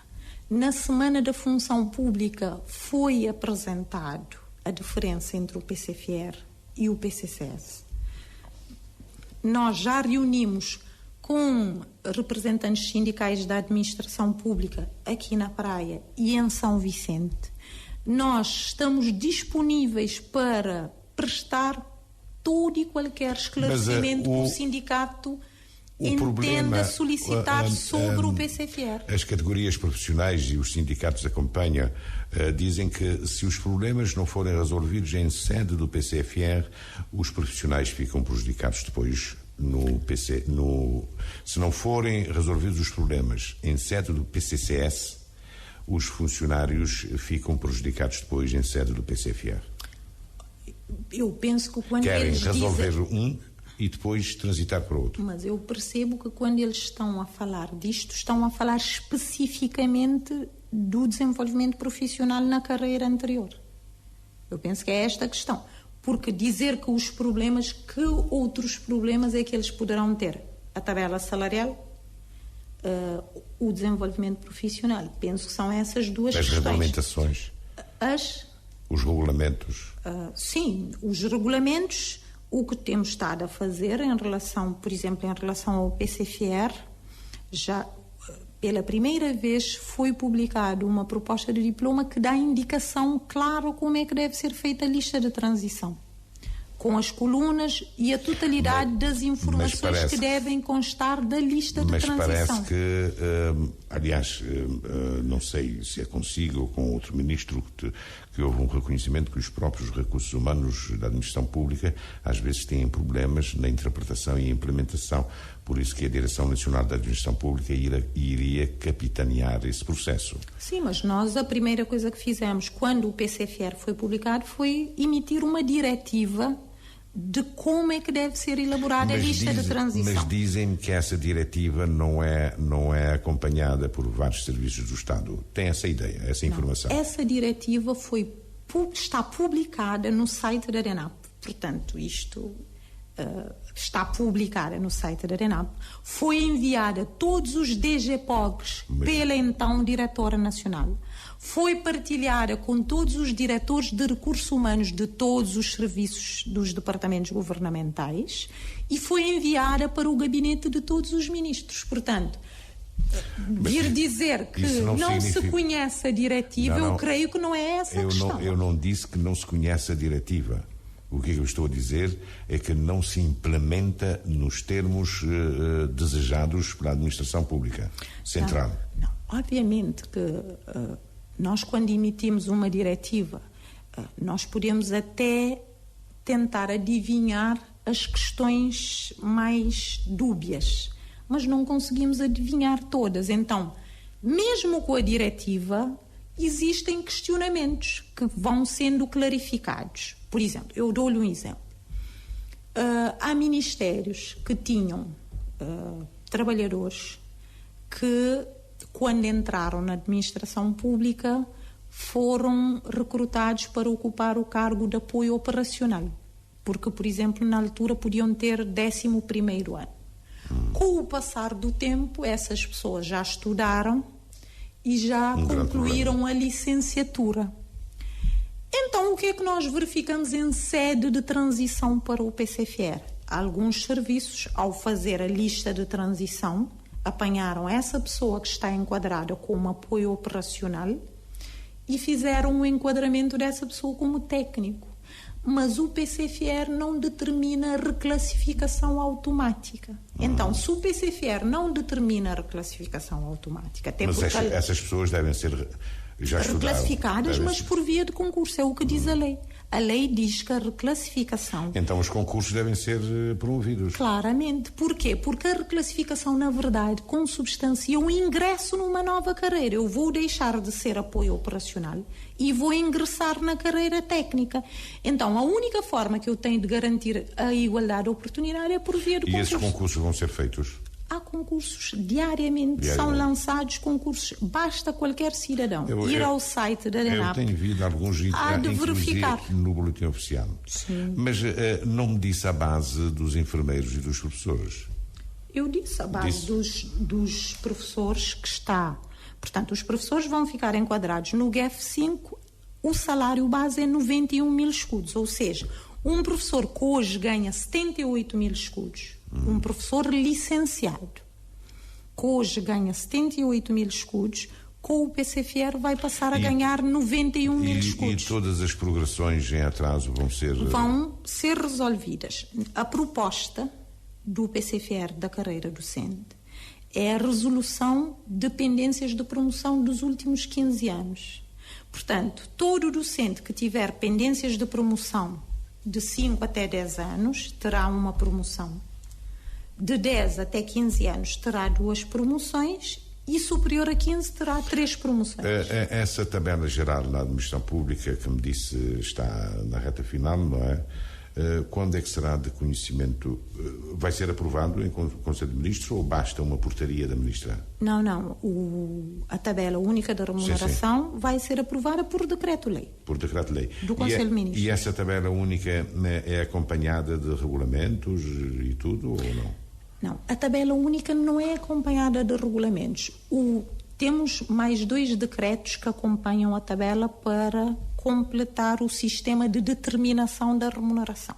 Na Semana da Função Pública foi apresentado a diferença entre o PCFR e o PCCS. Nós já reunimos com representantes sindicais da administração pública aqui na Praia e em São Vicente. Nós estamos disponíveis para prestar todo e qualquer esclarecimento que o sindicato entenda solicitar sobre o PCFR. As categorias profissionais e os sindicatos acompanham, dizem que se os problemas não forem resolvidos em sede do PCFR, os profissionais ficam prejudicados depois se não forem resolvidos os problemas em sede do PCCS, os funcionários ficam prejudicados depois em sede do PCFR. Eu penso que quando querem eles resolver dizem... e depois transitar para outro. Mas eu percebo que quando eles estão a falar disto, estão a falar especificamente do desenvolvimento profissional na carreira anterior. Eu penso que é esta a questão. Porque dizer que outros problemas é que eles poderão ter? A tabela salarial, o desenvolvimento profissional. Penso que são essas duas questões. As regulamentações. Os regulamentos. Sim, os regulamentos. O que temos estado a fazer em relação, por exemplo, em relação ao PCFR, já pela primeira vez foi publicada uma proposta de diploma que dá indicação clara como é que deve ser feita a lista de transição, com as colunas e a totalidade das informações que devem constar da lista de transição. Mas parece que, aliás, não sei se é consigo ou com outro ministro, que houve um reconhecimento que os próprios recursos humanos da administração pública às vezes têm problemas na interpretação e implementação. Por isso que a Direção Nacional da Administração Pública iria capitanear esse processo. Sim, mas nós a primeira coisa que fizemos quando o PCFR foi publicado foi emitir uma diretiva de como é que deve ser elaborada a lista de transição. Mas dizem que essa diretiva não é acompanhada por vários serviços do Estado. Tem essa ideia, essa informação? Não, essa diretiva está publicada no site da ARENAP. Portanto, isto está publicada no site da ARENAP. Foi enviada a todos os DGPOGs pela então Diretora Nacional. Foi partilhada com todos os diretores de recursos humanos de todos os serviços dos departamentos governamentais e foi enviada para o gabinete de todos os ministros. Portanto, vir dizer que não se conhece a diretiva, eu creio que não é essa a questão. Eu não disse que não se conhece a diretiva. O que eu estou a dizer é que não se implementa nos termos desejados pela administração pública central. Não. Obviamente que nós, quando emitimos uma diretiva, nós podemos até tentar adivinhar as questões mais dúbias, mas não conseguimos adivinhar todas. Então, mesmo com a diretiva, existem questionamentos que vão sendo clarificados. Por exemplo, eu dou-lhe um exemplo. Há ministérios que tinham trabalhadores que, quando entraram na administração pública, foram recrutados para ocupar o cargo de apoio operacional. Porque, por exemplo, na altura podiam ter 11º ano. Com o passar do tempo, essas pessoas já estudaram e já concluíram a licenciatura. Então, o que é que nós verificamos em sede de transição para o PCFR? Alguns serviços, ao fazer a lista de transição, apanharam essa pessoa que está enquadrada como apoio operacional e fizeram o enquadramento dessa pessoa como técnico. Mas o PCFR não determina a reclassificação automática. Então, se o PCFR não determina a reclassificação automática... Até mas essas pessoas devem ser já reclassificadas, mas por via de concurso, é o que diz a lei. A lei diz que a reclassificação... Então os concursos devem ser promovidos. Claramente. Porquê? Porque a reclassificação, na verdade, consubstancia o ingresso numa nova carreira. Eu vou deixar de ser apoio operacional e vou ingressar na carreira técnica. Então, a única forma que eu tenho de garantir a igualdade de oportunidade é por via de concurso. E esses concursos vão ser feitos? Há concursos diariamente, são lançados concursos. Basta qualquer cidadão ir ao site da ANAP. Eu tenho visto alguns de verificar no boletim oficial. Sim. Mas não me disse a base dos enfermeiros e dos professores? Eu disse a base dos professores que está. Portanto, os professores vão ficar enquadrados no GEF5. O salário base é 91 mil escudos, ou seja, um professor que hoje ganha 78 mil escudos, um professor licenciado, que hoje ganha 78 mil escudos, com o PCFR vai passar a ganhar 91 mil escudos. E todas as progressões em atraso vão ser resolvidas. A proposta do PCFR da carreira docente é a resolução de pendências de promoção dos últimos 15 anos. Portanto, todo docente que tiver pendências de promoção de 5 até 10 anos terá uma promoção. De 10 até 15 anos terá 2 promoções e superior a 15 terá 3 promoções. Essa tabela geral na administração pública que me disse está na reta final, não é? Quando é que será de conhecimento? Vai ser aprovado em Conselho de Ministros ou basta uma portaria da Ministra? Não. A tabela única de remuneração vai ser aprovada por decreto-lei. Por decreto-lei. Do Conselho de Ministros. E essa tabela única é acompanhada de regulamentos e tudo ou não? Não, a tabela única não é acompanhada de regulamentos. Temos mais 2 decretos que acompanham a tabela para completar o sistema de determinação da remuneração.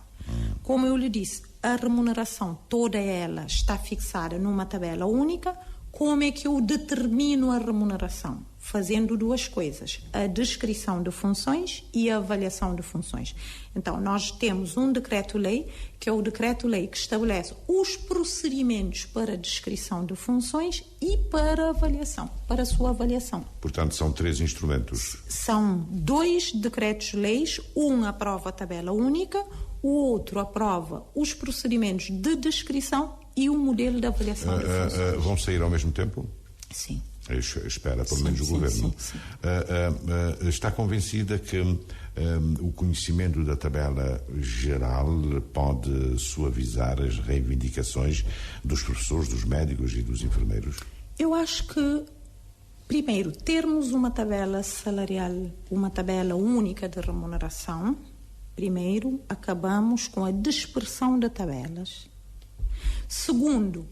Como eu lhe disse, a remuneração toda ela está fixada numa tabela única. Como é que eu determino a remuneração? Fazendo 2 coisas, a descrição de funções e a avaliação de funções. Então, nós temos um decreto-lei, que é o decreto-lei que estabelece os procedimentos para a descrição de funções e para a sua avaliação. Portanto, são 3 instrumentos. São 2 decretos-leis, um aprova a tabela única, o outro aprova os procedimentos de descrição e o modelo de avaliação de funções. Vão sair ao mesmo tempo? Sim. Espera, pelo menos o Governo. Sim. Está convencida que o conhecimento da tabela geral pode suavizar as reivindicações dos professores, dos médicos e dos enfermeiros? Eu acho que, primeiro, termos uma tabela salarial, uma tabela única de remuneração, primeiro, acabamos com a dispersão de tabelas. Segundo,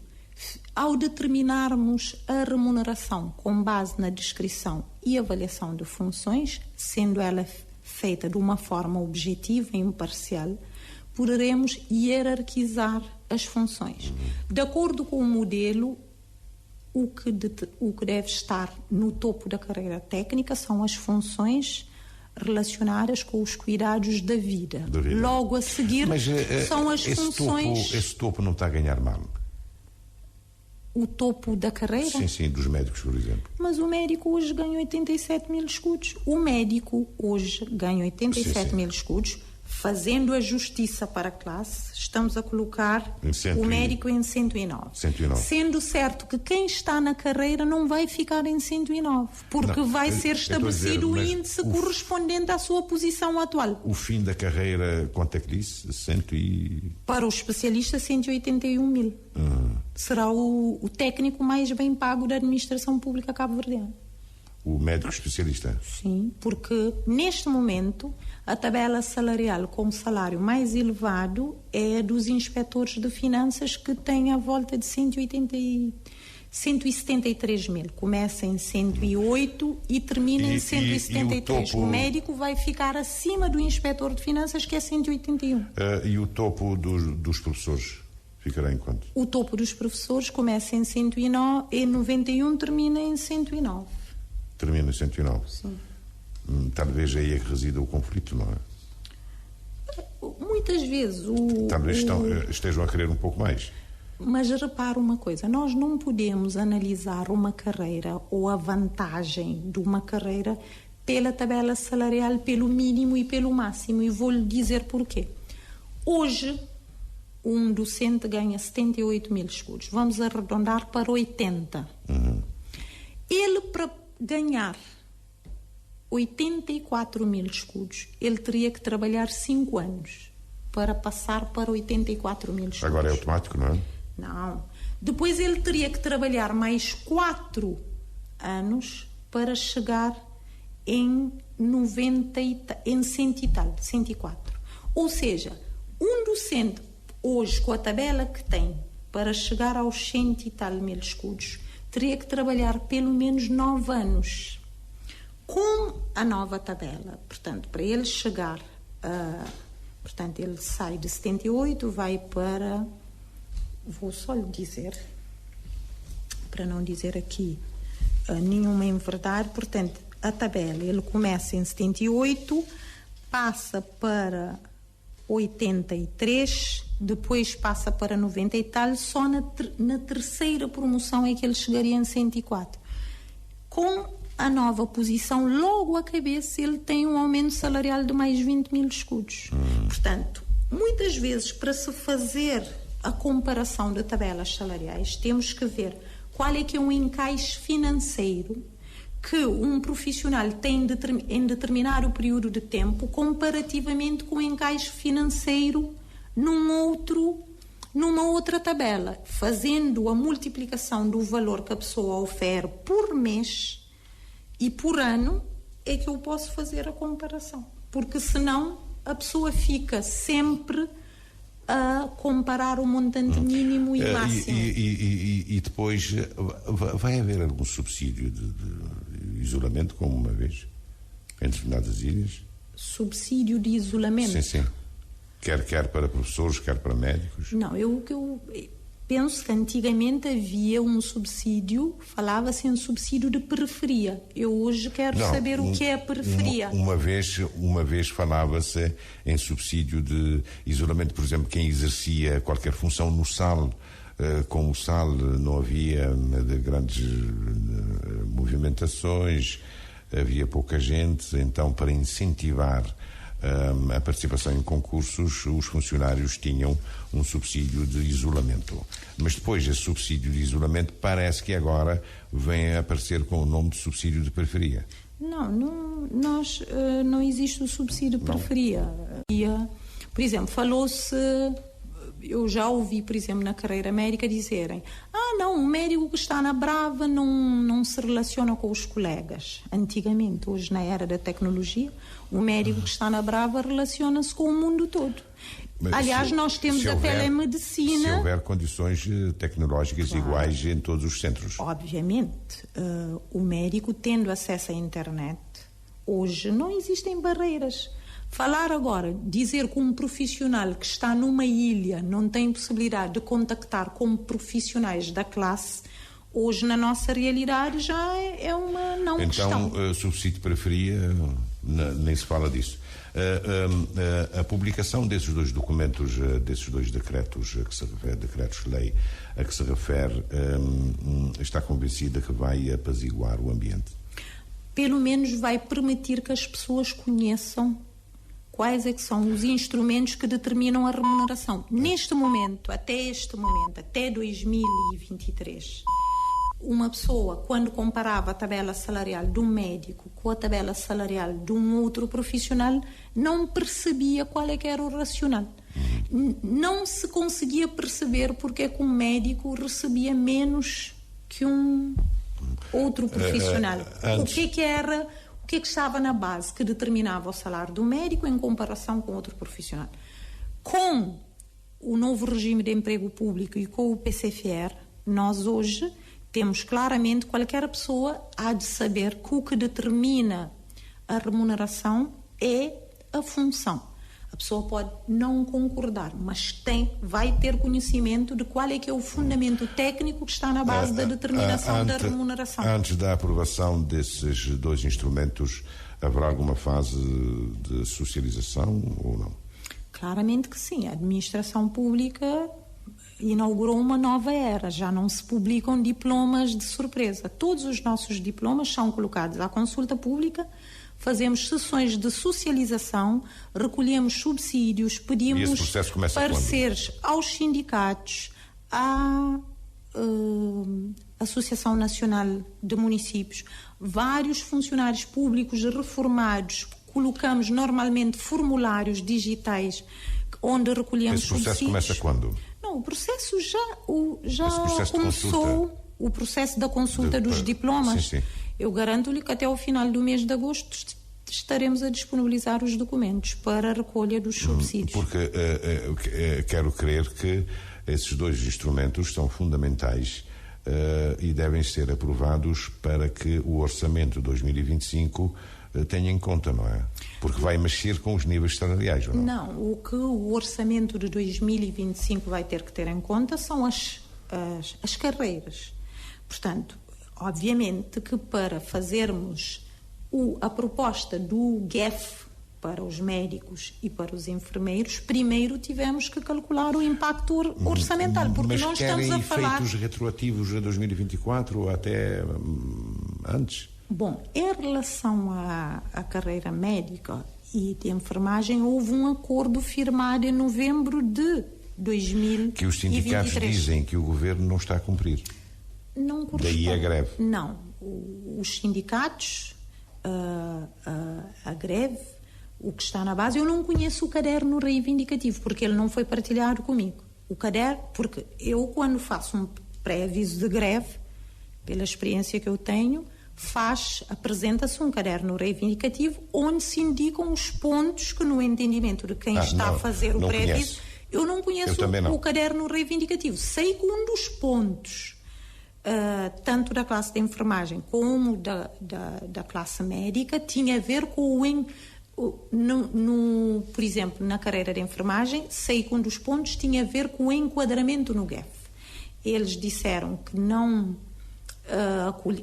ao determinarmos a remuneração com base na descrição e avaliação de funções, sendo ela feita de uma forma objetiva e imparcial, poderemos hierarquizar as funções. De acordo com o modelo, o que deve estar no topo da carreira técnica são as funções relacionadas com os cuidados da vida. Logo a seguir são as funções... Esse topo não está a ganhar mal? O topo da carreira? Sim, dos médicos, por exemplo. Mas o médico hoje ganha 87 mil escudos. O médico hoje ganha 87 mil escudos. Fazendo a justiça para a classe, estamos a colocar o médico em 109. Sendo certo que quem está na carreira não vai ficar em 109, porque vai ser estabelecido o índice correspondente à sua posição atual. O fim da carreira, quanto é que disse? Para o especialista, 181 mil. Será o técnico mais bem pago da administração pública cabo-verdiana. O médico especialista? Sim, porque neste momento a tabela salarial com o salário mais elevado é a dos inspectores de finanças, que tem a volta de 173 mil. Começa em 108 e termina em 173. O médico vai ficar acima do inspetor de finanças, que é 181. E o topo dos professores ficará em quanto? O topo dos professores começa em 109, em 91, termina em 109. Termina em 109? Sim. Talvez aí é que resida o conflito, não é? Muitas vezes talvez estejam a querer um pouco mais. Mas repara uma coisa, nós não podemos analisar uma carreira ou a vantagem de uma carreira pela tabela salarial, pelo mínimo e pelo máximo, e vou-lhe dizer porquê. Hoje, um docente ganha 78 mil escudos. Vamos arredondar para 80. Ele, para ganhar 84 mil escudos, ele teria que trabalhar 5 anos para passar para 84 mil escudos. Agora é automático, não é? Não. Depois ele teria que trabalhar mais 4 anos para chegar em 100 e tal, 104. Ou seja, um docente hoje, com a tabela que tem, para chegar aos 100 e tal mil escudos, teria que trabalhar pelo menos 9 anos. Com a nova tabela, portanto, para ele chegar a... Portanto, ele sai de 78, vai para... Vou só lhe dizer, para não dizer aqui nenhuma inverdade. Portanto, a tabela, ele começa em 78, passa para 83, depois passa para 90 e tal, só na terceira promoção é que ele chegaria em 104. Com a nova posição, logo à cabeça, ele tem um aumento salarial de mais 20 mil escudos. Portanto, muitas vezes, para se fazer a comparação de tabelas salariais, temos que ver qual é que é um encaixe financeiro que um profissional tem em determinado período de tempo, comparativamente com o encaixe financeiro numa outra tabela, fazendo a multiplicação do valor que a pessoa oferece por mês e por ano, é que eu posso fazer a comparação. Porque senão a pessoa fica sempre a comparar o montante mínimo e máximo. E depois vai haver algum subsídio de isolamento, como uma vez, em determinadas ilhas? Subsídio de isolamento? Sim. Quer para professores, quer para médicos? Não, eu penso que antigamente havia um subsídio, falava-se em subsídio de periferia. Eu hoje quero saber o que é a periferia. Uma vez falava-se em subsídio de isolamento, por exemplo, quem exercia qualquer função no SAL. Como o SAL não havia de grandes movimentações, havia pouca gente, então para incentivar a participação em concursos, os funcionários tinham um subsídio de isolamento. Mas depois esse subsídio de isolamento parece que agora vem a aparecer com o nome de subsídio de periferia. Não existe o subsídio de periferia. Por exemplo, falou-se... Eu já ouvi, por exemplo, na carreira médica dizerem: o médico que está na Brava não se relaciona com os colegas. Antigamente, hoje na era da tecnologia, o médico que está na Brava relaciona-se com o mundo todo. Mas aliás, nós temos a telemedicina... Se houver condições tecnológicas iguais em todos os centros. Obviamente. O médico, tendo acesso à internet, hoje não existem barreiras. Falar agora, dizer que um profissional que está numa ilha não tem possibilidade de contactar com profissionais da classe, hoje na nossa realidade já é uma não questão. Então, subsídio de periferia nem se fala disso. A publicação desses dois documentos, desses dois decretos decretos-lei a que se refere, está convencida que vai apaziguar o ambiente? Pelo menos vai permitir que as pessoas conheçam quais é que são os instrumentos que determinam a remuneração. Neste momento, até 2023, uma pessoa, quando comparava a tabela salarial de um médico com a tabela salarial de um outro profissional, não percebia qual é que era o racional. Não se conseguia perceber porque é que um médico recebia menos que um outro profissional. O que é que estava na base que determinava o salário do médico em comparação com outro profissional? Com o novo regime de emprego público e com o PCFR, nós hoje temos claramente, qualquer pessoa há de saber que o que determina a remuneração é a função. A pessoa pode não concordar, mas vai ter conhecimento de qual é que é o fundamento técnico que está na base da determinação da remuneração. Antes da aprovação desses dois instrumentos, haverá alguma fase de socialização ou não? Claramente que sim. A administração pública inaugurou uma nova era. Já não se publicam diplomas de surpresa. Todos os nossos diplomas são colocados à consulta pública. Fazemos sessões de socialização, recolhemos subsídios, pedimos pareceres aos sindicatos, à Associação Nacional de Municípios, vários funcionários públicos reformados, colocamos normalmente formulários digitais onde recolhemos subsídios. Esse processo começa quando? Não, o processo já começou. O processo da consulta dos diplomas. Sim. Eu garanto-lhe que até ao final do mês de agosto estaremos a disponibilizar os documentos para a recolha dos subsídios. Porque quero crer que esses dois instrumentos são fundamentais e devem ser aprovados para que o orçamento de 2025 tenha em conta, não é? Porque vai mexer com os níveis salariais, ou não? Não, o que o orçamento de 2025 vai ter que ter em conta são as carreiras. Portanto, obviamente que para fazermos a proposta do GEF para os médicos e para os enfermeiros, primeiro tivemos que calcular o impacto orçamental, porque mas não estamos a falar... efeitos retroativos a 2024 ou até antes? Bom, em relação à carreira médica e de enfermagem, houve um acordo firmado em novembro de 2023. Que os sindicatos dizem que o governo não está a cumprir. Não corresponde. Daí a greve. Não. Os sindicatos, a greve, o que está na base, eu não conheço o caderno reivindicativo, porque ele não foi partilhado comigo. O caderno, porque eu, quando faço um pré-aviso de greve, pela experiência que eu tenho, apresenta-se um caderno reivindicativo onde se indicam os pontos que, no entendimento de quem está a fazer o pré-aviso, eu não conheço o caderno reivindicativo. Sei que um dos pontos, tanto da classe de enfermagem como da classe médica, tinha a ver com por exemplo, na carreira de enfermagem, sei que um dos pontos tinha a ver com o enquadramento no GEF. Eles disseram que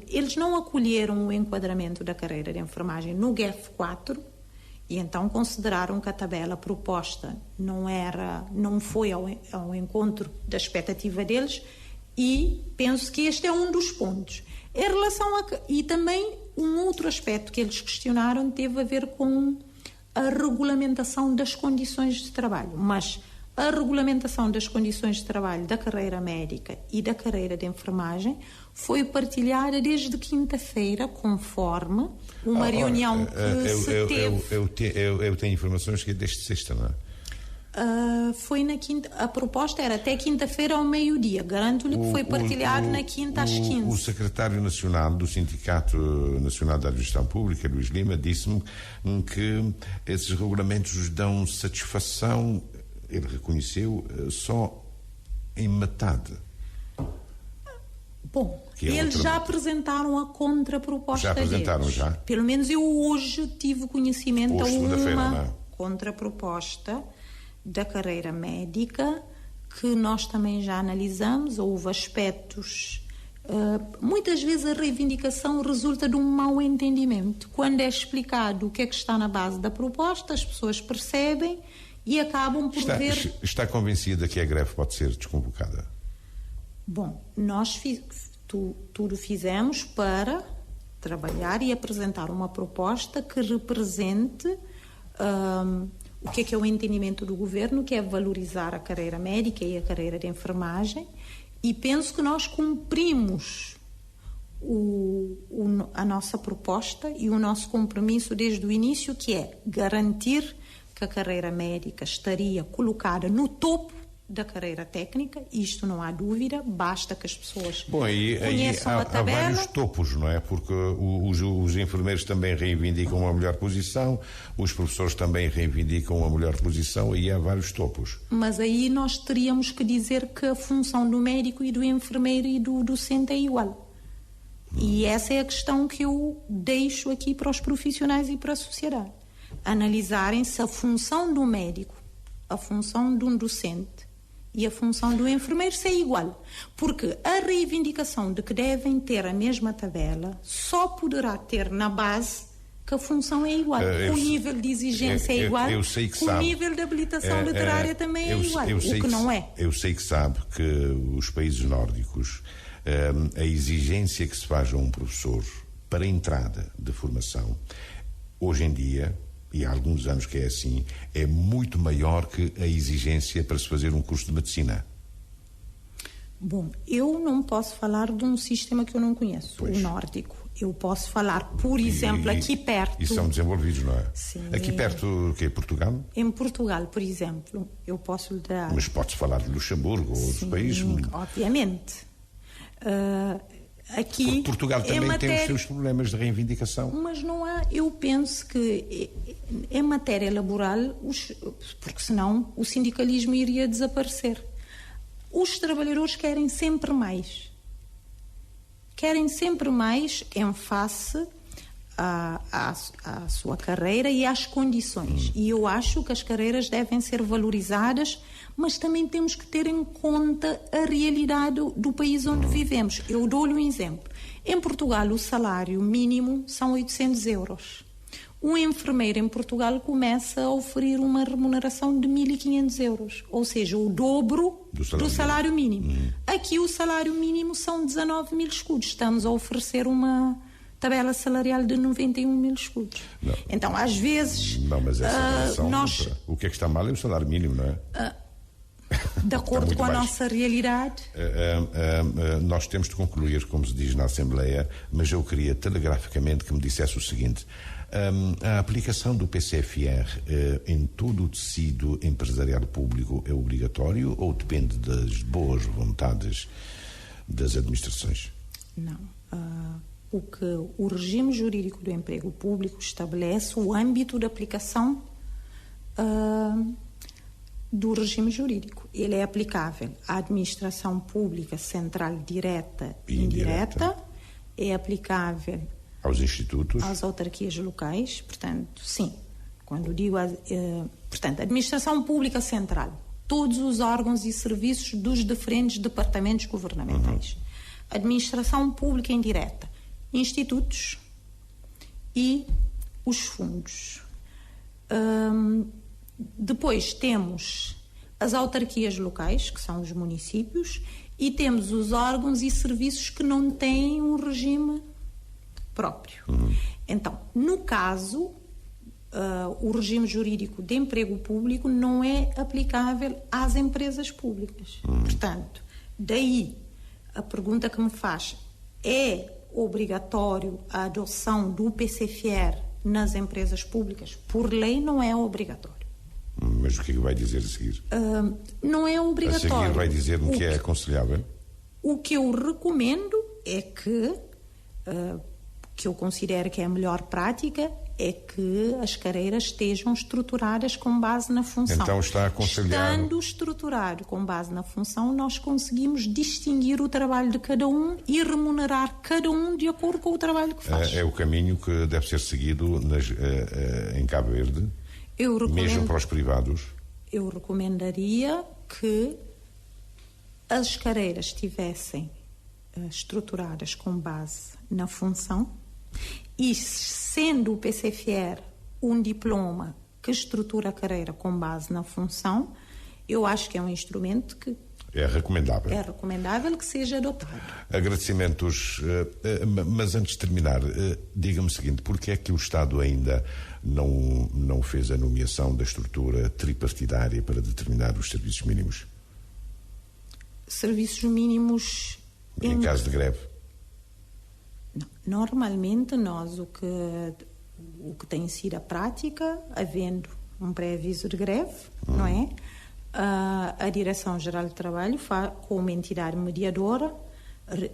eles não acolheram o enquadramento da carreira de enfermagem no GEF 4 e então consideraram que a tabela proposta não foi ao encontro da expectativa deles, e penso que este é um dos pontos. Em relação e também um outro aspecto que eles questionaram teve a ver com a regulamentação das condições de trabalho, mas a regulamentação das condições de trabalho da carreira médica e da carreira de enfermagem foi partilhada desde quinta-feira, conforme uma reunião que se teve... Eu tenho informações que é desde sexta, não é? Foi na quinta. A proposta era até quinta-feira ao meio-dia. Garanto-lhe que foi partilhado na quinta às 15. O secretário nacional do Sindicato Nacional da Administração Pública, Luís Lima, disse-me que esses regulamentos dão satisfação, ele reconheceu, só em metade. Bom, eles já apresentaram a contraproposta. Já apresentaram, deles. já? Pelo menos eu hoje tive conhecimento hoje, de uma contraproposta da carreira médica que nós também já analisamos. Houve aspectos Muitas vezes a reivindicação resulta de um mau entendimento. Quando é explicado o que é que está na base da proposta, as pessoas percebem e acabam por ver... Está convencida que a greve pode ser desconvocada? Bom, nós tudo fizemos para trabalhar e apresentar uma proposta que represente o que é o entendimento do governo, que é valorizar a carreira médica e a carreira de enfermagem, e penso que nós cumprimos a nossa proposta e o nosso compromisso desde o início, que é garantir que a carreira médica estaria colocada no topo da carreira técnica. Isto não há dúvida, basta que as pessoas conheçam a tabela. Há vários topos, não é? Porque os enfermeiros também reivindicam uma melhor posição, os professores também reivindicam uma melhor posição, e há vários topos. Mas aí nós teríamos que dizer que a função do médico e do enfermeiro e do docente é igual. E essa é a questão que eu deixo aqui para os profissionais e para a sociedade. Analisarem se a função do médico, a função de um docente e a função do enfermeiro é igual. Porque a reivindicação de que devem ter a mesma tabela só poderá ter na base que a função é igual. O nível de exigência é igual, o nível de habilitação literária também é igual, o que não é. Eu sei que sabe que os países nórdicos, a exigência que se faz a um professor para a entrada de formação, hoje em dia, e há alguns anos que é assim, é muito maior que a exigência para se fazer um curso de medicina. Bom, eu não posso falar de um sistema que eu não conheço, o nórdico. Eu posso falar, por exemplo, aqui perto... E são desenvolvidos, não é? Sim. Aqui perto, o quê? Portugal? Em Portugal, por exemplo, eu posso lhe dar... Mas pode-se falar de Luxemburgo ou outros países? Obviamente. Aqui, porque Portugal também tem os seus problemas de reivindicação. Mas não há, eu penso que em matéria laboral, porque senão o sindicalismo iria desaparecer. Os trabalhadores querem sempre mais. Querem sempre mais em face à sua carreira e às condições. E eu acho que as carreiras devem ser valorizadas, mas também temos que ter em conta a realidade do país onde vivemos. Eu dou-lhe um exemplo. Em Portugal, o salário mínimo são 800 euros. Um enfermeiro em Portugal começa a oferecer uma remuneração de 1.500 euros, ou seja, o dobro do salário mínimo. Aqui o salário mínimo são 19 mil escudos. Estamos a oferecer uma tabela salarial de 91 mil escudos. Não. Então, às vezes... Não, mas essa relação... O que é que está mal é o salário mínimo, não é? De acordo com a nossa realidade. Nós temos de concluir, como se diz na Assembleia, mas eu queria telegraficamente que me dissesse o seguinte: a aplicação do PCFR em todo o tecido empresarial público é obrigatório ou depende das boas vontades das administrações? Não. O que o regime jurídico do emprego público estabelece o âmbito de aplicação do regime jurídico. Ele é aplicável à administração pública central direta e indireta, é aplicável aos institutos, às autarquias locais, portanto, sim. Quando digo, portanto, administração pública central, todos os órgãos e serviços dos diferentes departamentos governamentais. Administração pública indireta, institutos e os fundos. Depois temos as autarquias locais, que são os municípios, e temos os órgãos e serviços que não têm um regime próprio. Então, no caso, o regime jurídico de emprego público não é aplicável às empresas públicas. Portanto, daí a pergunta que me faz: é obrigatório a adoção do PCFR nas empresas públicas? Por lei não é obrigatório. Mas o que é que vai dizer a seguir? Não é obrigatório. A seguir vai dizer-me que é aconselhável? O que eu recomendo é que eu considero que é a melhor prática, é que as carreiras estejam estruturadas com base na função. Então está aconselhado. Estando estruturado com base na função, nós conseguimos distinguir o trabalho de cada um e remunerar cada um de acordo com o trabalho que faz. É o caminho que deve ser seguido em Cabo Verde, mesmo para os privados? Eu recomendaria que as carreiras tivessem estruturadas com base na função, e sendo o PCFR um diploma que estrutura a carreira com base na função, eu acho que é um instrumento que é recomendável que seja adotado. Agradecimentos, mas antes de terminar, diga-me o seguinte, porque é que o Estado ainda não fez a nomeação da estrutura tripartidária para determinar os serviços mínimos? Serviços mínimos... Em caso de greve? Não. Normalmente, nós, o que tem sido a prática, havendo um pré-aviso de greve, não é? A Direção-Geral de Trabalho, como entidade mediadora,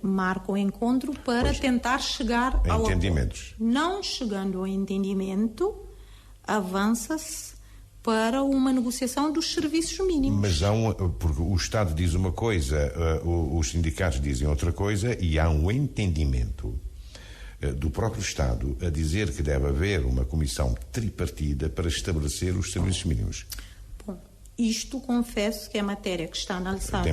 marca o encontro para tentar chegar ao entendimentos. acordo. Não chegando ao entendimento, avança-se para uma negociação dos serviços mínimos. Mas porque o Estado diz uma coisa, os sindicatos dizem outra coisa, e há um entendimento do próprio Estado a dizer que deve haver uma comissão tripartida para estabelecer os serviços mínimos. Bom, isto confesso que é matéria que está na alçada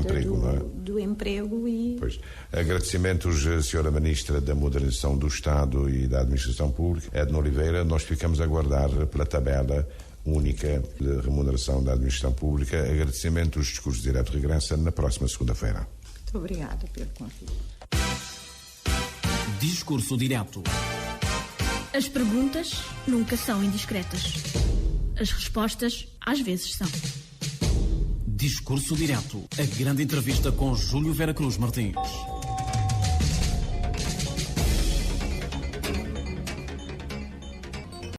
do emprego e... Pois. Agradecimentos, Sra. Ministra da Modernização do Estado e da Administração Pública, Edna Oliveira. Nós ficamos a aguardar pela tabela única de remuneração da Administração Pública. Agradecimentos, Discurso Direto regressa na próxima segunda-feira. Muito obrigada pelo convite. Discurso Direto. As perguntas nunca são indiscretas. As respostas, às vezes, são. Discurso Direto. A grande entrevista com Júlio Vera Cruz Martins.